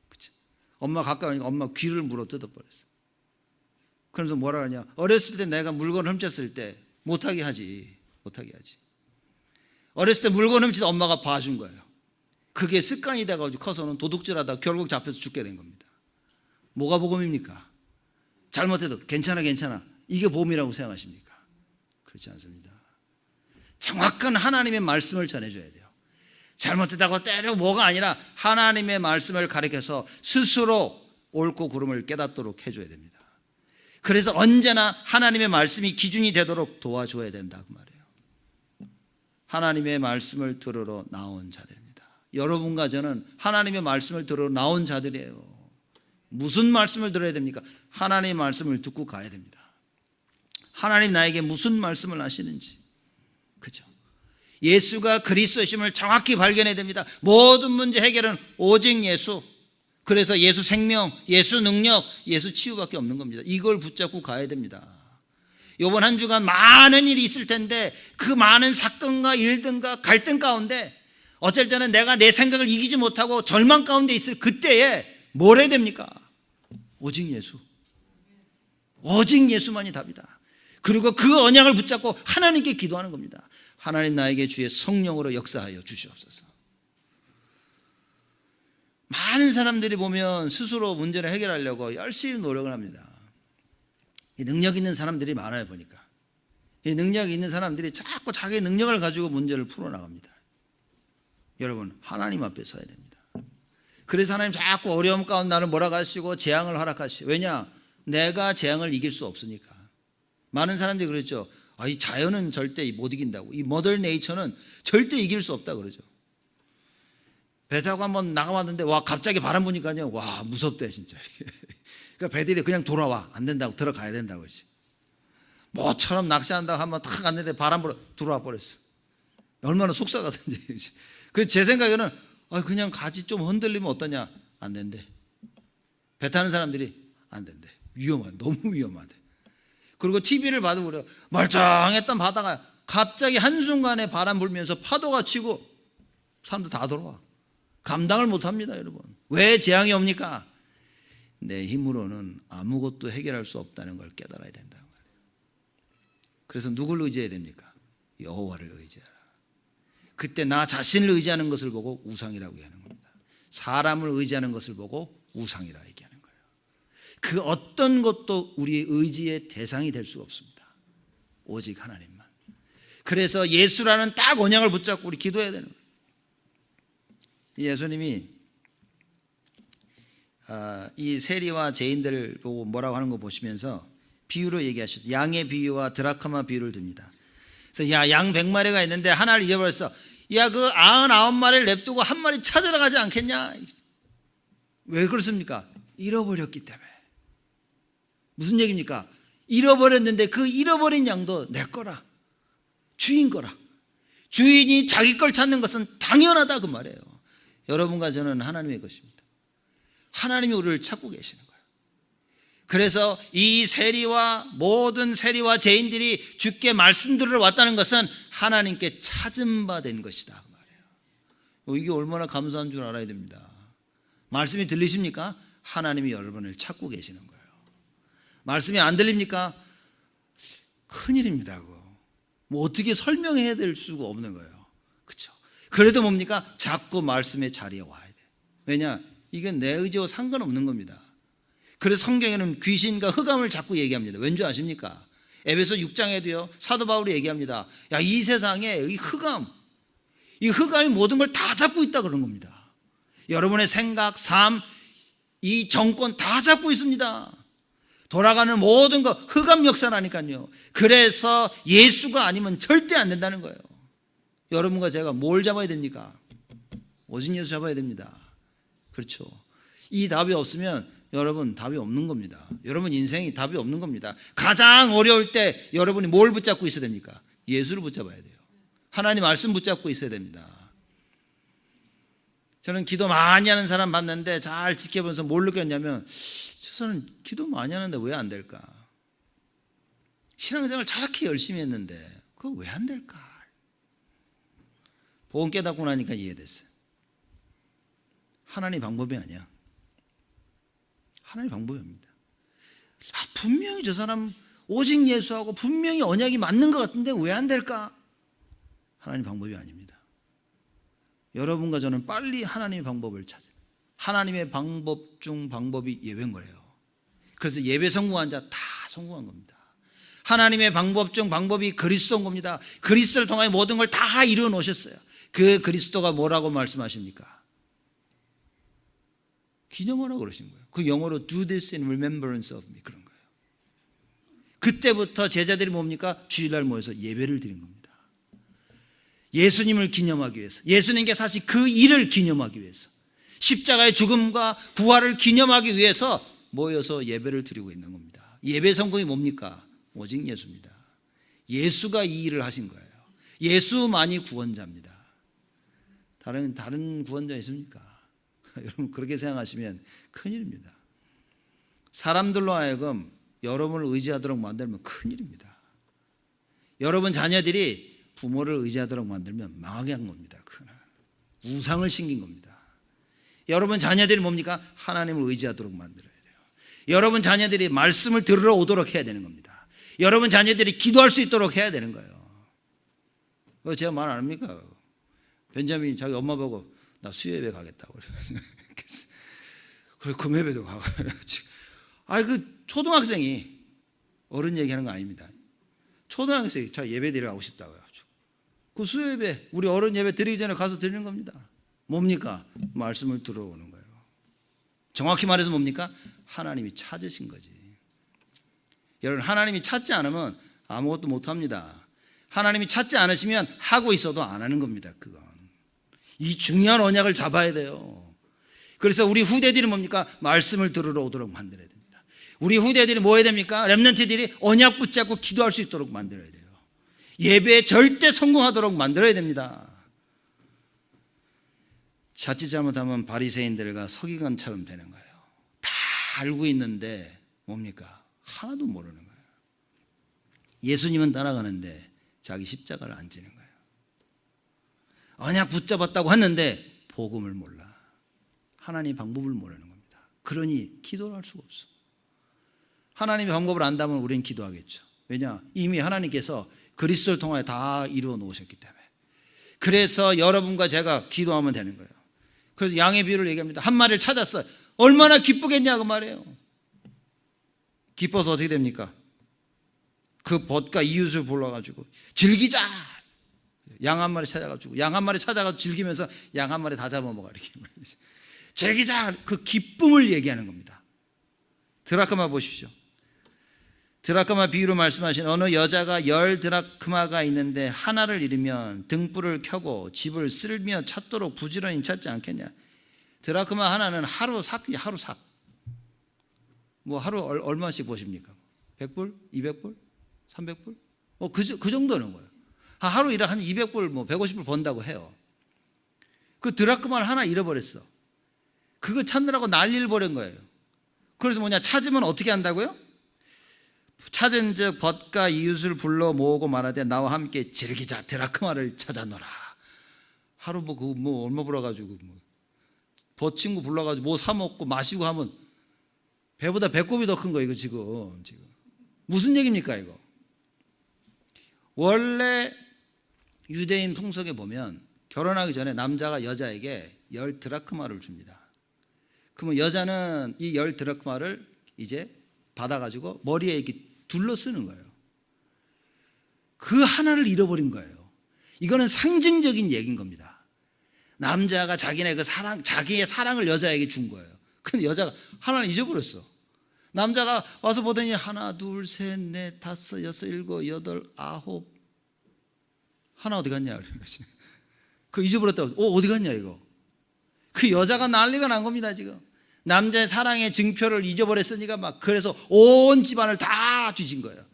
S1: 그치? 엄마 가까이 오니까 엄마 귀를 물어 뜯어버렸어. 그러면서 뭐라 하냐, 어렸을 때 내가 물건 훔쳤을 때 못하게 하지. 어렸을 때 물건 훔치다 엄마가 봐준 거예요. 그게 습관이 돼가지고 커서는 도둑질하다가 결국 잡혀서 죽게 된 겁니다. 뭐가 복음입니까? 잘못해도 괜찮아 이게 복음이라고 생각하십니까? 그렇지 않습니다. 정확한 하나님의 말씀을 전해줘야 돼요. 잘못했다고 때려 뭐가 아니라 하나님의 말씀을 가르쳐서 스스로 옳고 그름을 깨닫도록 해줘야 됩니다. 그래서 언제나 하나님의 말씀이 기준이 되도록 도와줘야 된다 그 말이에요. 하나님의 말씀을 들으러 나온 자들입니다. 여러분과 저는 하나님의 말씀을 들으러 나온 자들이에요. 무슨 말씀을 들어야 됩니까? 하나님의 말씀을 듣고 가야 됩니다. 하나님 나에게 무슨 말씀을 하시는지, 그죠? 예수가 그리스도이심을 정확히 발견해야 됩니다. 모든 문제 해결은 오직 예수. 그래서 예수 생명, 예수 능력, 예수 치유밖에 없는 겁니다. 이걸 붙잡고 가야 됩니다. 이번 한 주간 많은 일이 있을 텐데 그 많은 사건과 일들과 갈등 가운데 어쩔 때는 내가 내 생각을 이기지 못하고 절망 가운데 있을 그때에 뭘 해야 됩니까? 오직 예수. 오직 예수만이 답이다. 그리고 그 언약을 붙잡고 하나님께 기도하는 겁니다. 하나님 나에게 주의 성령으로 역사하여 주시옵소서. 많은 사람들이 보면 스스로 문제를 해결하려고 열심히 노력을 합니다. 능력 있는 사람들이 많아요 보니까. 이 능력 있는 사람들이 자꾸 자기의 능력을 가지고 문제를 풀어나갑니다. 여러분 하나님 앞에 서야 됩니다. 그래서 하나님 자꾸 어려움 가운데 나를 몰아가시고 재앙을 허락하시고, 왜냐? 내가 재앙을 이길 수 없으니까. 많은 사람들이 그랬죠. 이 자연은 절대 못 이긴다고. 이 머더 네이처는 절대 이길 수 없다 그러죠. 배 타고 한번 나가봤는데 와 갑자기 바람 부니까요. 와 무섭대 진짜. 그러니까 배들이 그냥 돌아와. 안 된다고, 들어가야 된다고 그러지. 뭐처럼 낚시한다고 한번 탁 갔는데 바람 불어 들어와 버렸어. 얼마나 속상하든지. 그 제 생각에는 그냥 가지 좀 흔들리면 어떠냐. 안 된대. 배 타는 사람들이 안 된대. 위험하대. 너무 위험하대. 그리고 TV를 봐도 그래요. 멀쩡했던 바다가 갑자기 한순간에 바람 불면서 파도가 치고 사람들 다 돌아와. 감당을 못합니다 여러분. 왜 재앙이 옵니까? 내 힘으로는 아무것도 해결할 수 없다는 걸 깨달아야 된다. 그래서 누굴 의지해야 됩니까? 여호와를 의지하라. 그때 나 자신을 의지하는 것을 보고 우상이라고 하는 겁니다. 사람을 의지하는 것을 보고 우상이라 얘기하는 거예요. 그 어떤 것도 우리의 의지의 대상이 될 수가 없습니다. 오직 하나님만. 그래서 예수라는 딱 언약을 붙잡고 우리 기도해야 되는 거예요. 예수님이 이 세리와 죄인들을 보고 뭐라고 하는 거 보시면서 비유로 얘기하셨죠. 양의 비유와 드라크마 비유를 듭니다. 그래서 양 100마리가 있는데 하나를 잃어버렸어. 그 99마리를 냅두고 한 마리 찾으러 가지 않겠냐? 왜 그렇습니까? 잃어버렸기 때문에. 무슨 얘기입니까? 잃어버렸는데 그 잃어버린 양도 내 거라. 주인 거라. 주인이 자기 걸 찾는 것은 당연하다 그 말이에요. 여러분과 저는 하나님의 것입니다. 하나님이 우리를 찾고 계시는 거예요. 그래서 이 세리와 모든 세리와 죄인들이 주께 말씀 들으러 왔다는 것은 하나님께 찾은 바 된 것이다 그 말이에요. 이게 얼마나 감사한 줄 알아야 됩니다. 말씀이 들리십니까? 하나님이 여러분을 찾고 계시는 거예요. 말씀이 안 들립니까? 큰일입니다 그거. 뭐 어떻게 설명해야 될 수가 없는 거예요. 그렇죠? 그래도 뭡니까? 자꾸 말씀의 자리에 와야 돼. 왜냐? 이건 내 의지와 상관없는 겁니다. 그래서 성경에는 귀신과 흑암을 자꾸 얘기합니다. 왠지 아십니까? 에베소 6장에도요 사도 바울이 얘기합니다. 이 세상에 이 흑암이 모든 걸 다 잡고 있다 그런 겁니다. 여러분의 생각, 삶, 이 정권 다 잡고 있습니다. 돌아가는 모든 거 흑암 역사라니까요. 그래서 예수가 아니면 절대 안 된다는 거예요. 여러분과 제가 뭘 잡아야 됩니까? 오직 예수 잡아야 됩니다. 그렇죠. 이 답이 없으면 여러분 답이 없는 겁니다. 여러분 인생이 답이 없는 겁니다. 가장 어려울 때 여러분이 뭘 붙잡고 있어야 됩니까? 예수를 붙잡아야 돼요. 하나님 말씀 붙잡고 있어야 됩니다. 저는 기도 많이 하는 사람 봤는데 잘 지켜보면서 뭘 느꼈냐면 저 사람은 기도 많이 하는데 왜 안 될까? 신앙생활 저렇게 열심히 했는데 그거 왜 안 될까? 복음 깨닫고 나니까 이해됐어요. 하나님 방법이 아니야. 하나님 방법입니다. 분명히 저 사람 오직 예수하고 분명히 언약이 맞는 것 같은데 왜 안 될까? 하나님 방법이 아닙니다. 여러분과 저는 빨리 하나님의 방법을 찾아요. 하나님의 방법 중 방법이 예배인 거예요. 그래서 예배 성공한 자 다 성공한 겁니다. 하나님의 방법 중 방법이 그리스도인 겁니다. 그리스도를 통하여 모든 걸 다 이루어 놓으셨어요. 그 그리스도가 뭐라고 말씀하십니까? 기념하라고 그러신 거예요. 그 영어로 do this in remembrance of me 그런 거예요. 그때부터 제자들이 뭡니까? 주일날 모여서 예배를 드린 겁니다. 예수님을 기념하기 위해서, 예수님께 사실 그 일을 기념하기 위해서, 십자가의 죽음과 부활을 기념하기 위해서 모여서 예배를 드리고 있는 겁니다. 예배 성공이 뭡니까? 오직 예수입니다. 예수가 이 일을 하신 거예요. 예수만이 구원자입니다. 다른 구원자 있습니까? 여러분 그렇게 생각하시면 큰일입니다. 사람들로 하여금 여러분을 의지하도록 만들면 큰일입니다. 여러분 자녀들이 부모를 의지하도록 만들면 망하게 한 겁니다. 우상을 심긴 겁니다. 여러분 자녀들이 뭡니까? 하나님을 의지하도록 만들어야 돼요. 여러분 자녀들이 말씀을 들으러 오도록 해야 되는 겁니다. 여러분 자녀들이 기도할 수 있도록 해야 되는 거예요. 제가 말 안 합니까? 벤자민이 자기 엄마 보고 나 수요예배 가겠다고 그래 금요예배도 가고 그 초등학생이 어른 얘기하는 거 아닙니다. 초등학생이 자 예배 드리러 가고 싶다고요. 그 수요예배 우리 어른 예배 드리기 전에 가서 드리는 겁니다. 뭡니까? 말씀을 들어오는 거예요. 정확히 말해서 뭡니까? 하나님이 찾으신 거지. 여러분 하나님이 찾지 않으면 아무것도 못합니다. 하나님이 찾지 않으시면 하고 있어도 안 하는 겁니다. 그건 이 중요한 언약을 잡아야 돼요. 그래서 우리 후대들이 뭡니까? 말씀을 들으러 오도록 만들어야 됩니다. 우리 후대들이 뭐 해야 됩니까? 렘넌트들이 언약 붙잡고 기도할 수 있도록 만들어야 돼요. 예배에 절대 성공하도록 만들어야 됩니다. 자칫 잘못하면 바리새인들과 서기관처럼 되는 거예요. 다 알고 있는데 뭡니까? 하나도 모르는 거예요. 예수님은 따라가는데 자기 십자가를 안 지는 거예요. 언약 붙잡았다고 했는데 복음을 몰라. 하나님의 방법을 모르는 겁니다. 그러니 기도를 할 수가 없어. 하나님의 방법을 안다면 우리는 기도하겠죠. 왜냐? 이미 하나님께서 그리스도를 통하여 다 이루어 놓으셨기 때문에. 그래서 여러분과 제가 기도하면 되는 거예요. 그래서 양의 비유를 얘기합니다. 한 마리를 찾았어요. 얼마나 기쁘겠냐고 말해요. 기뻐서 어떻게 됩니까? 그 벗과 이웃을 불러가지고 즐기자. 양 한 마리 찾아가지고 즐기면서 양 한 마리 다 잡아먹어 이렇게 즐기자. 그 기쁨을 얘기하는 겁니다. 드라크마 보십시오. 드라크마 비유로 말씀하신 어느 여자가 10드라크마가 있는데 하나를 잃으면 등불을 켜고 집을 쓸며 찾도록 부지런히 찾지 않겠냐. 드라크마 하나는 하루 삭. 뭐 하루 얼마씩 보십니까? 100불? 200불? 300불? 그 정도는 거예요. 하루 일에 한 200불, 150불 번다고 해요. 그 드라크마를 하나 잃어버렸어. 그거 찾느라고 난리를 벌인 거예요. 그래서 찾으면 어떻게 한다고요? 찾은 즉 벗과 이웃을 불러 모으고 말하되 나와 함께 즐기자. 드라크마를 찾아노라. 하루 얼마 벌어가지고 벗 친구 불러가지고 사 먹고 마시고 하면 배보다 배꼽이 더 큰 거 이거 지금 무슨 얘기입니까 이거? 원래 유대인 풍속에 보면 결혼하기 전에 남자가 여자에게 10드라크마를 줍니다. 그러면 여자는 이 10드라크마를 이제 받아가지고 머리에 이렇게 둘러 쓰는 거예요. 그 하나를 잃어버린 거예요. 이거는 상징적인 얘기인 겁니다. 남자가 자기의 사랑을 여자에게 준 거예요. 근데 여자가 하나를 잊어버렸어. 남자가 와서 보더니 하나, 둘, 셋, 넷, 다섯, 여섯, 일곱, 여덟, 아홉. 하나 어디 갔냐? 그거 잊어버렸다고. 어디 갔냐 이거. 그 여자가 난리가 난 겁니다 지금. 남자의 사랑의 증표를 잊어버렸으니까 막 그래서 온 집안을 다 뒤진 거예요.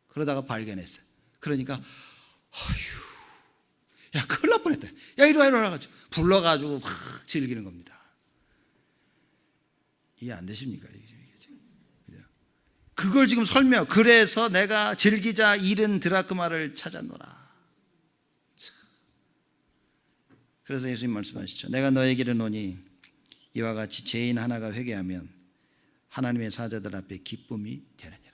S1: 그러다가 발견했어요. 그러니까 어휴, 야 큰일 날 뻔했다. 야 이리 와 가지고 불러가지고 막 즐기는 겁니다. 이해 안 되십니까? 그걸 지금 설명. 그래서 내가 즐기자 잃은 드라크마를 찾았노라. 그래서 예수님 말씀하시죠. 내가 너에게 이르노니 이와 같이 죄인 하나가 회개하면 하나님의 사자들 앞에 기쁨이 되느니라.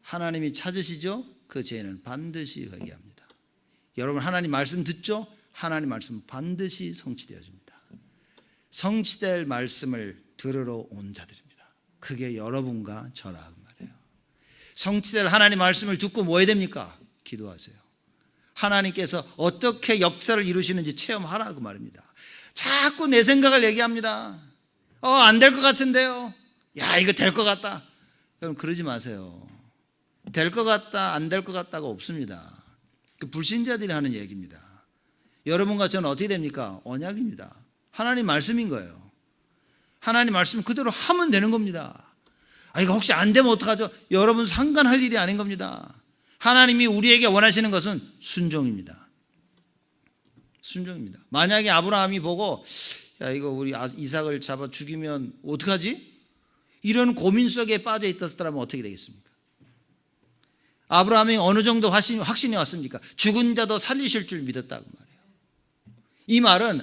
S1: 하나님이 찾으시죠? 그 죄인은 반드시 회개합니다. 여러분 하나님 말씀 듣죠? 하나님 말씀 반드시 성취되어집니다. 성취될 말씀을 들으러 온 자들입니다. 그게 여러분과 저라 그 말이에요. 성취될 하나님 말씀을 듣고 뭐 해야 됩니까? 기도하세요. 하나님께서 어떻게 역사를 이루시는지 체험하라 그 말입니다. 자꾸 내 생각을 얘기합니다. 안 될 것 같은데요. 야 이거 될 것 같다. 여러분 그러지 마세요. 될 것 같다 안 될 것 같다가 없습니다. 그 불신자들이 하는 얘기입니다. 여러분과 저는 어떻게 됩니까? 언약입니다. 하나님 말씀인 거예요. 하나님 말씀 그대로 하면 되는 겁니다. 이거 혹시 안 되면 어떡하죠? 여러분 상관할 일이 아닌 겁니다. 하나님이 우리에게 원하시는 것은 순종입니다. 순종입니다. 만약에 아브라함이 보고 야 이거 우리 이삭을 잡아 죽이면 어떡하지? 이런 고민 속에 빠져 있었더라면 어떻게 되겠습니까? 아브라함이 어느 정도 확신이 왔습니까? 죽은 자도 살리실 줄 믿었다고 말해요. 이 말은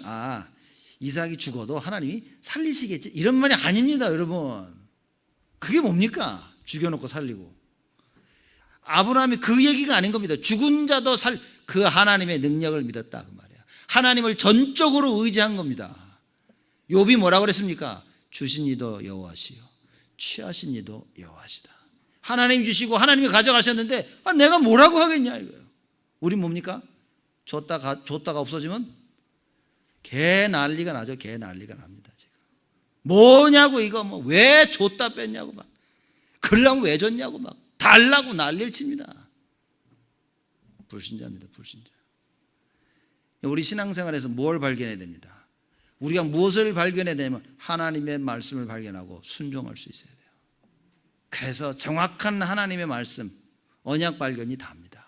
S1: 이삭이 죽어도 하나님이 살리시겠지 이런 말이 아닙니다. 여러분 그게 뭡니까? 죽여놓고 살리고. 아브라함이 그 얘기가 아닌 겁니다. 죽은 자도 그 하나님의 능력을 믿었다 그 말이에요. 하나님을 전적으로 의지한 겁니다. 욥이 뭐라고 그랬습니까? 주신 이도 여호와시요 취하신 이도 여호와시다. 하나님이 주시고 하나님이 가져가셨는데 내가 뭐라고 하겠냐 이거예요. 우린 뭡니까? 줬다가 없어지면 개 난리가 나죠. 개 난리가 납니다. 지금 뭐냐고 이거 뭐 왜 줬다 뺐냐고 막 그러려면 왜 줬냐고 막 달라고 난리를 칩니다. 불신자입니다. 불신자. 우리 신앙생활에서 뭘 발견해야 됩니다. 우리가 무엇을 발견해야 되냐면 하나님의 말씀을 발견하고 순종할 수 있어야 돼요. 그래서 정확한 하나님의 말씀 언약 발견이 답니다.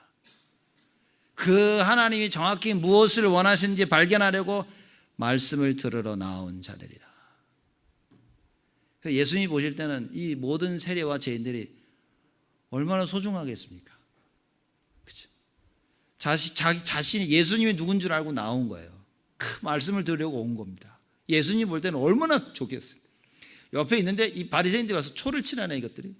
S1: 그 하나님이 정확히 무엇을 원하시는지 발견하려고 말씀을 들으러 나온 자들이라. 예수님이 보실 때는 이 모든 세례와 죄인들이 얼마나 소중하겠습니까? 그렇죠? 자신이 예수님이 누군 줄 알고 나온 거예요. 그 말씀을 들으려고 온 겁니다. 예수님 볼 때는 얼마나 좋겠어요. 옆에 있는데 이 바리새인들이 와서 초를 치라네 이것들이.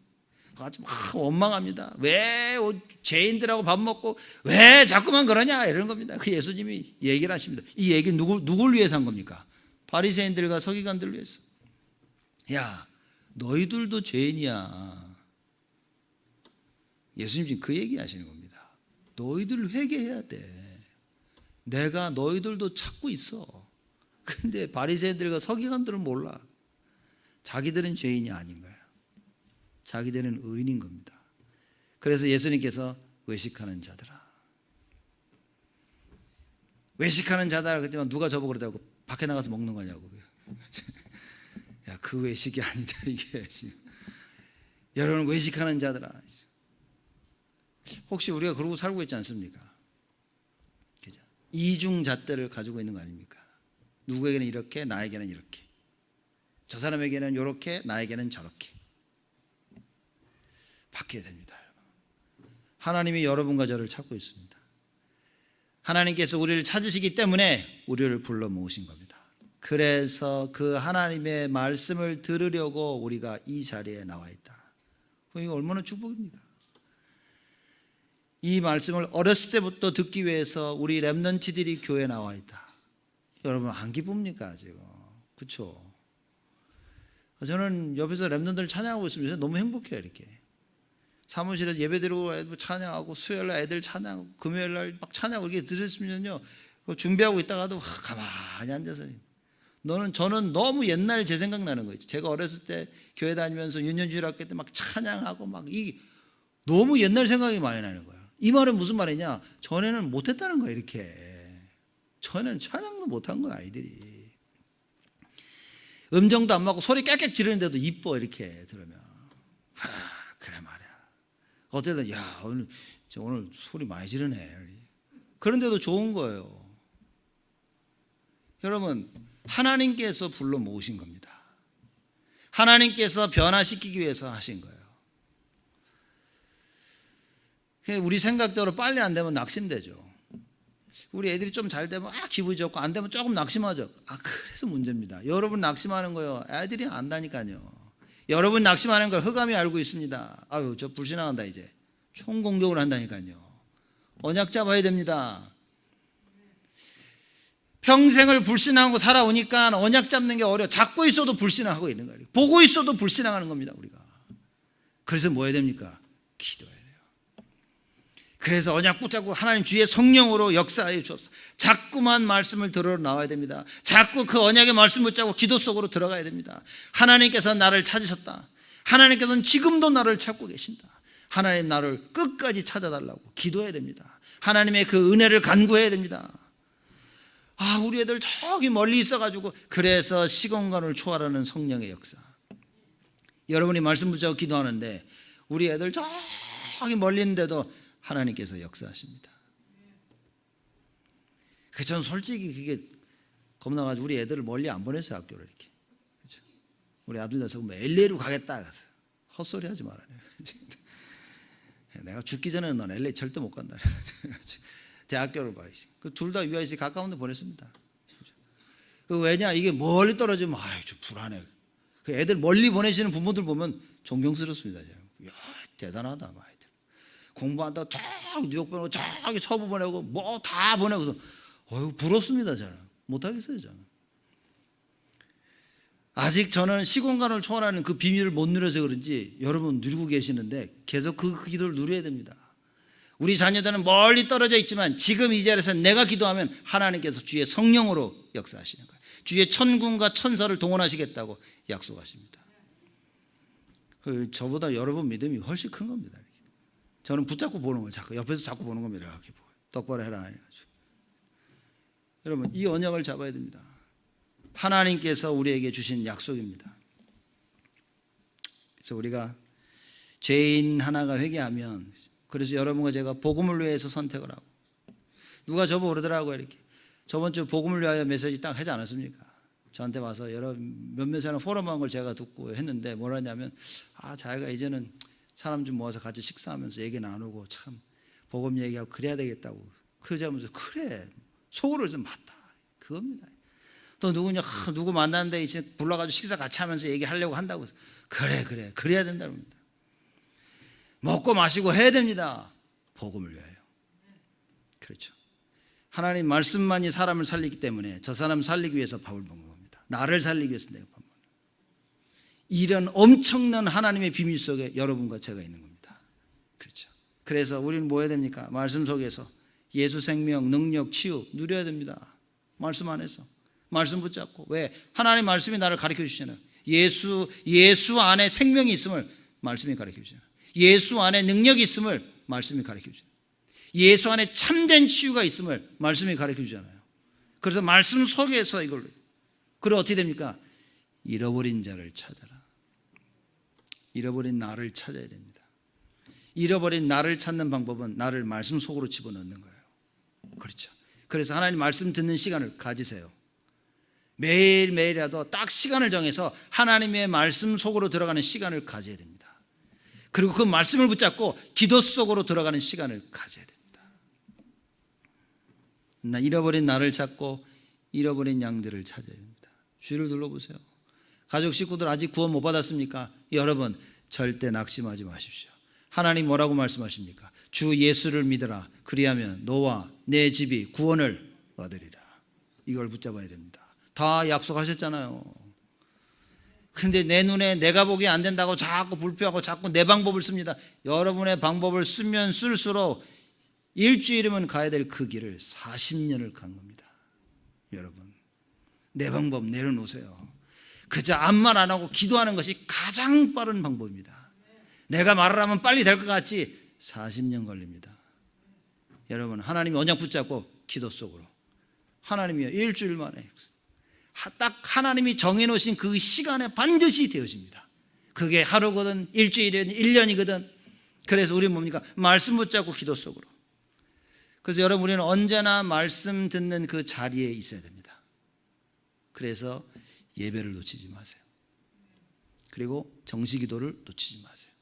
S1: 아주 막 원망합니다. 왜 죄인들하고 밥 먹고 왜 자꾸만 그러냐 이런 겁니다. 그 예수님이 얘기를 하십니다. 이 얘기 누굴 위해서 한 겁니까? 바리새인들과 서기관들을 위해서. 야 너희들도 죄인이야. 예수님 지금 그 얘기 하시는 겁니다. 너희들 회개해야 돼. 내가 너희들도 찾고 있어. 근데 바리새인들과 서기관들은 몰라. 자기들은 죄인이 아닌 거예요. 자기들은 의인인 겁니다. 그래서 예수님께서 외식하는 자들아. 외식하는 자들아 그랬더니 누가 저보고 그러다고 밖에 나가서 먹는 거냐고. 야, 그 외식이 아니다 이게. 여러분 외식하는 자들아. 혹시 우리가 그러고 살고 있지 않습니까? 이중잣대를 가지고 있는 거 아닙니까? 누구에게는 이렇게 나에게는 이렇게. 저 사람에게는 이렇게 나에게는 저렇게. 바뀌어야 됩니다. 하나님이 여러분과 저를 찾고 있습니다. 하나님께서 우리를 찾으시기 때문에 우리를 불러 모으신 겁니다. 그래서 그 하나님의 말씀을 들으려고 우리가 이 자리에 나와 있다. 이거 얼마나 축복입니까? 이 말씀을 어렸을 때부터 듣기 위해서 우리 렘넌트들이 교회에 나와 있다. 여러분 안 기쁩니까 지금? 그렇죠? 저는 옆에서 렘넌트들 찬양하고 있으면서 너무 행복해요. 이렇게 사무실에서 예배드리고 애들 찬양하고 수요일날 애들 찬양하고 금요일날 막 찬양하고 이렇게 들으시면요 준비하고 있다가도 가만히 앉아서 저는 너무 옛날 제 생각나는 거죠. 제가 어렸을 때 교회 다니면서 유년주일학교 때 막 찬양하고 막 이 너무 옛날 생각이 많이 나는 거예요. 이 말은 무슨 말이냐? 전에는 못했다는 거예요. 이렇게 전에는 찬양도 못한 거예요. 아이들이 음정도 안 맞고 소리 깨끗 지르는데도 이뻐 이렇게 들으면. 그래 말이야. 어쨌든 야 오늘 소리 많이 지르네. 그런데도 좋은 거예요. 여러분, 하나님께서 불러 모으신 겁니다. 하나님께서 변화시키기 위해서 하신 거예요. 우리 생각대로 빨리 안 되면 낙심되죠. 우리 애들이 좀 잘 되면 기분이 좋고 안 되면 조금 낙심하죠. 그래서 문제입니다. 여러분 낙심하는 거요, 애들이 안다니까요. 여러분 낙심하는 걸 흑암이 알고 있습니다. 저 불신앙한다 이제. 총공격을 한다니까요. 언약 잡아야 됩니다. 평생을 불신앙하고 살아오니까 언약 잡는 게 어려워. 잡고 있어도 불신앙하고 있는 거예요. 보고 있어도 불신앙하는 겁니다, 우리가. 그래서 뭐 해야 됩니까? 기도해야 돼요. 그래서 언약 붙잡고 하나님 주의 성령으로 역사하여 주옵소서. 자꾸만 말씀을 들으러 나와야 됩니다. 자꾸 그 언약의 말씀 붙잡고 기도 속으로 들어가야 됩니다. 하나님께서 나를 찾으셨다. 하나님께서는 지금도 나를 찾고 계신다. 하나님 나를 끝까지 찾아달라고 기도해야 됩니다. 하나님의 그 은혜를 간구해야 됩니다. 우리 애들 저기 멀리 있어가지고. 그래서 시공간을 초월하는 성령의 역사. 여러분이 말씀 붙잡고 기도하는데 우리 애들 저기 멀리 있는데도 하나님께서 역사하십니다. 전 솔직히 그게 겁나가지고 우리 애들을 멀리 안 보냈어요, 학교를 이렇게. 그렇죠? 우리 아들 녀석은 LA로 가겠다 가서 헛소리 하지 말아요. 내가 죽기 전에는 넌 LA 절대 못 간다. 대학교를 봐야지. 둘 다 UIC 가까운 데 보냈습니다. 왜냐, 이게 멀리 떨어지면 좀 불안해. 그 애들 멀리 보내시는 부모들 보면 존경스럽습니다. 이야, 대단하다, 아이들. 공부한다고 저기 뉴욕 보내고 저기 서부 보내고 뭐 다 보내고서 부럽습니다. 저는 못하겠어요. 저는 아직 저는 시공간을 초월하는 그 비밀을 못 누려서 그런지 여러분 누리고 계시는데 계속 그 기도를 누려야 됩니다. 우리 자녀들은 멀리 떨어져 있지만 지금 이 자리에서 내가 기도하면 하나님께서 주의 성령으로 역사하시는 거예요. 주의 천군과 천사를 동원하시겠다고 약속하십니다. 저보다 여러분 믿음이 훨씬 큰 겁니다. 저는 붙잡고 보는 거예요. 자꾸 옆에서 자꾸 보는 겁니다. 이렇게 똑바로 해라. 여러분, 이 언약을 잡아야 됩니다. 하나님께서 우리에게 주신 약속입니다. 그래서 우리가 죄인 하나가 회개하면, 그래서 여러분과 제가 복음을 위해서 선택을 하고, 누가 저보고 그러더라고요. 이렇게 저번 주 복음을 위하여 메시지 딱 하지 않았습니까? 저한테 와서 몇몇 사람 포럼한 걸 제가 듣고 했는데 뭐라냐면, 자기가 이제는 사람 좀 모아서 같이 식사하면서 얘기 나누고 참 복음 얘기하고 그래야 되겠다고. 그러자면서 그래 속으로 좀 맞다 그겁니다. 또 누구 만났는데 이제 불러가지고 식사 같이 하면서 얘기하려고 한다고 해서 그래 그래야 된다는 겁니다. 먹고 마시고 해야 됩니다. 복음을 위하여. 그렇죠. 하나님 말씀만이 사람을 살리기 때문에 저 사람 살리기 위해서 밥을 먹는 겁니다. 나를 살리기 위해서 내가 밥 먹는 겁니다. 이런 엄청난 하나님의 비밀 속에 여러분과 제가 있는 겁니다. 그렇죠. 그래서 우리는 뭐 해야 됩니까? 말씀 속에서 예수 생명, 능력, 치유 누려야 됩니다. 말씀 안에서. 말씀 붙잡고. 왜? 하나님 말씀이 나를 가르쳐 주시잖아요. 예수 안에 생명이 있음을 말씀이 가르쳐 주잖아요. 예수 안에 능력이 있음을 말씀이 가르쳐 주잖아요. 예수 안에 참된 치유가 있음을 말씀이 가르쳐 주잖아요. 그래서 말씀 속에서 이걸. 그리고 어떻게 됩니까? 잃어버린 자를 찾아라. 잃어버린 나를 찾아야 됩니다. 잃어버린 나를 찾는 방법은 나를 말씀 속으로 집어넣는 거예요. 그렇죠. 그래서 하나님 말씀 듣는 시간을 가지세요. 매일매일이라도 딱 시간을 정해서 하나님의 말씀 속으로 들어가는 시간을 가져야 됩니다. 그리고 그 말씀을 붙잡고 기도 속으로 들어가는 시간을 가져야 됩니다. 잃어버린 나를 찾고 잃어버린 양들을 찾아야 됩니다. 주위를 둘러보세요. 가족 식구들 아직 구원 못 받았습니까? 여러분 절대 낙심하지 마십시오. 하나님 뭐라고 말씀하십니까? 주 예수를 믿으라. 그리하면 너와 내 집이 구원을 얻으리라. 이걸 붙잡아야 됩니다. 다 약속하셨잖아요. 근데 내 눈에 내가 보기에 안 된다고 자꾸 불평하고 자꾸 내 방법을 씁니다. 여러분의 방법을 쓰면 쓸수록 일주일이면 가야 될 그 길을 40년을 간 겁니다. 여러분 내 방법 내려놓으세요. 그저 아무 말 안 하고 기도하는 것이 가장 빠른 방법입니다. 내가 말을 하면 빨리 될 것 같지 40년 걸립니다. 여러분 하나님이 언약 붙잡고 기도 속으로. 하나님이요 일주일 만에 딱 하나님이 정해놓으신 그 시간에 반드시 되어집니다. 그게 하루거든 일주일이든 1년이거든. 그래서 우리는 뭡니까? 말씀 붙잡고 기도 속으로. 그래서 여러분, 우리는 언제나 말씀 듣는 그 자리에 있어야 됩니다. 그래서 예배를 놓치지 마세요. 그리고 정시기도를 놓치지 마세요.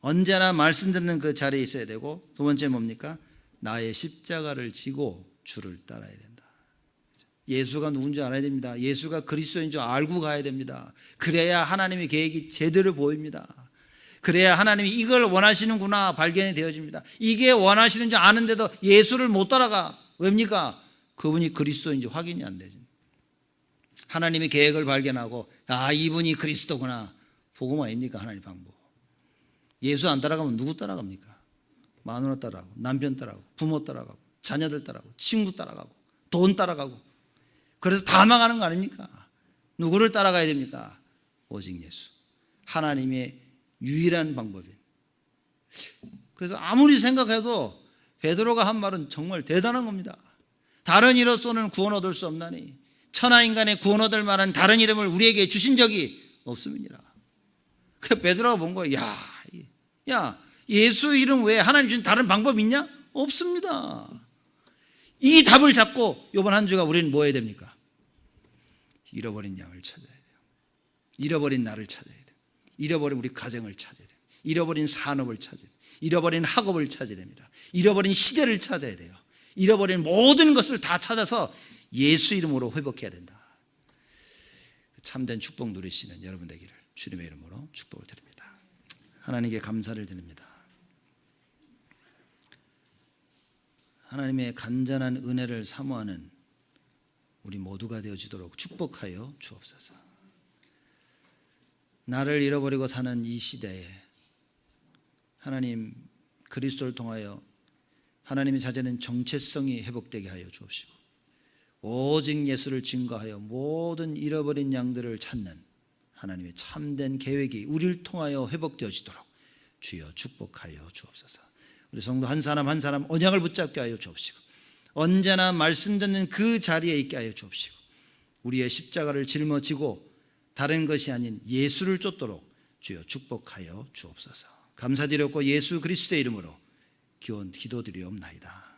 S1: 언제나 말씀 듣는 그 자리에 있어야 되고, 두 번째 뭡니까? 나의 십자가를 지고 주를 따라야 된다. 예수가 누군지 알아야 됩니다. 예수가 그리스도인 줄 알고 가야 됩니다. 그래야 하나님의 계획이 제대로 보입니다. 그래야 하나님이 이걸 원하시는구나 발견이 되어집니다. 이게 원하시는 줄 아는데도 예수를 못 따라가. 왜입니까? 그분이 그리스도인지 확인이 안 되죠. 하나님의 계획을 발견하고, 아, 이분이 그리스도구나. 복음 아닙니까? 하나님 방법. 예수 안 따라가면 누구 따라갑니까? 마누라 따라가고, 남편 따라가고, 부모 따라가고, 자녀들 따라가고, 친구 따라가고, 돈 따라가고. 그래서 다 망하는 거 아닙니까? 누구를 따라가야 됩니까? 오직 예수. 하나님의 유일한 방법인. 그래서 아무리 생각해도 베드로가 한 말은 정말 대단한 겁니다. 다른 이로서는 구원 얻을 수 없나니 천하인간의 구원 얻을 만한 다른 이름을 우리에게 주신 적이 없음이니라. 그 베드로가 본 거예요. 야, 예수 이름 외에 하나님 주신 다른 방법 있냐? 없습니다. 이 답을 잡고 이번 한 주가 우리는 뭐 해야 됩니까? 잃어버린 양을 찾아야 돼요. 잃어버린 나를 찾아야 돼요. 잃어버린 우리 가정을 찾아야 돼요. 잃어버린 산업을 찾아야 돼요. 잃어버린 학업을 찾아야 됩니다. 잃어버린 시대를 찾아야 돼요. 잃어버린 모든 것을 다 찾아서 예수 이름으로 회복해야 된다. 참된 축복 누리시는 여러분 되기를 주님의 이름으로 축복을 드립니다. 하나님께 감사를 드립니다. 하나님의 간절한 은혜를 사모하는 우리 모두가 되어지도록 축복하여 주옵소서. 나를 잃어버리고 사는 이 시대에 하나님 그리스도를 통하여 하나님의 자제는 정체성이 회복되게 하여 주옵시고, 오직 예수를 증거하여 모든 잃어버린 양들을 찾는 하나님의 참된 계획이 우리를 통하여 회복되어지도록 주여 축복하여 주옵소서. 우리 성도 한 사람 한 사람 언약을 붙잡게 하여 주옵시고, 언제나 말씀 듣는 그 자리에 있게 하여 주옵시고, 우리의 십자가를 짊어지고 다른 것이 아닌 예수를 쫓도록 주여 축복하여 주옵소서. 감사드렸고 예수 그리스도의 이름으로 기도드리옵나이다.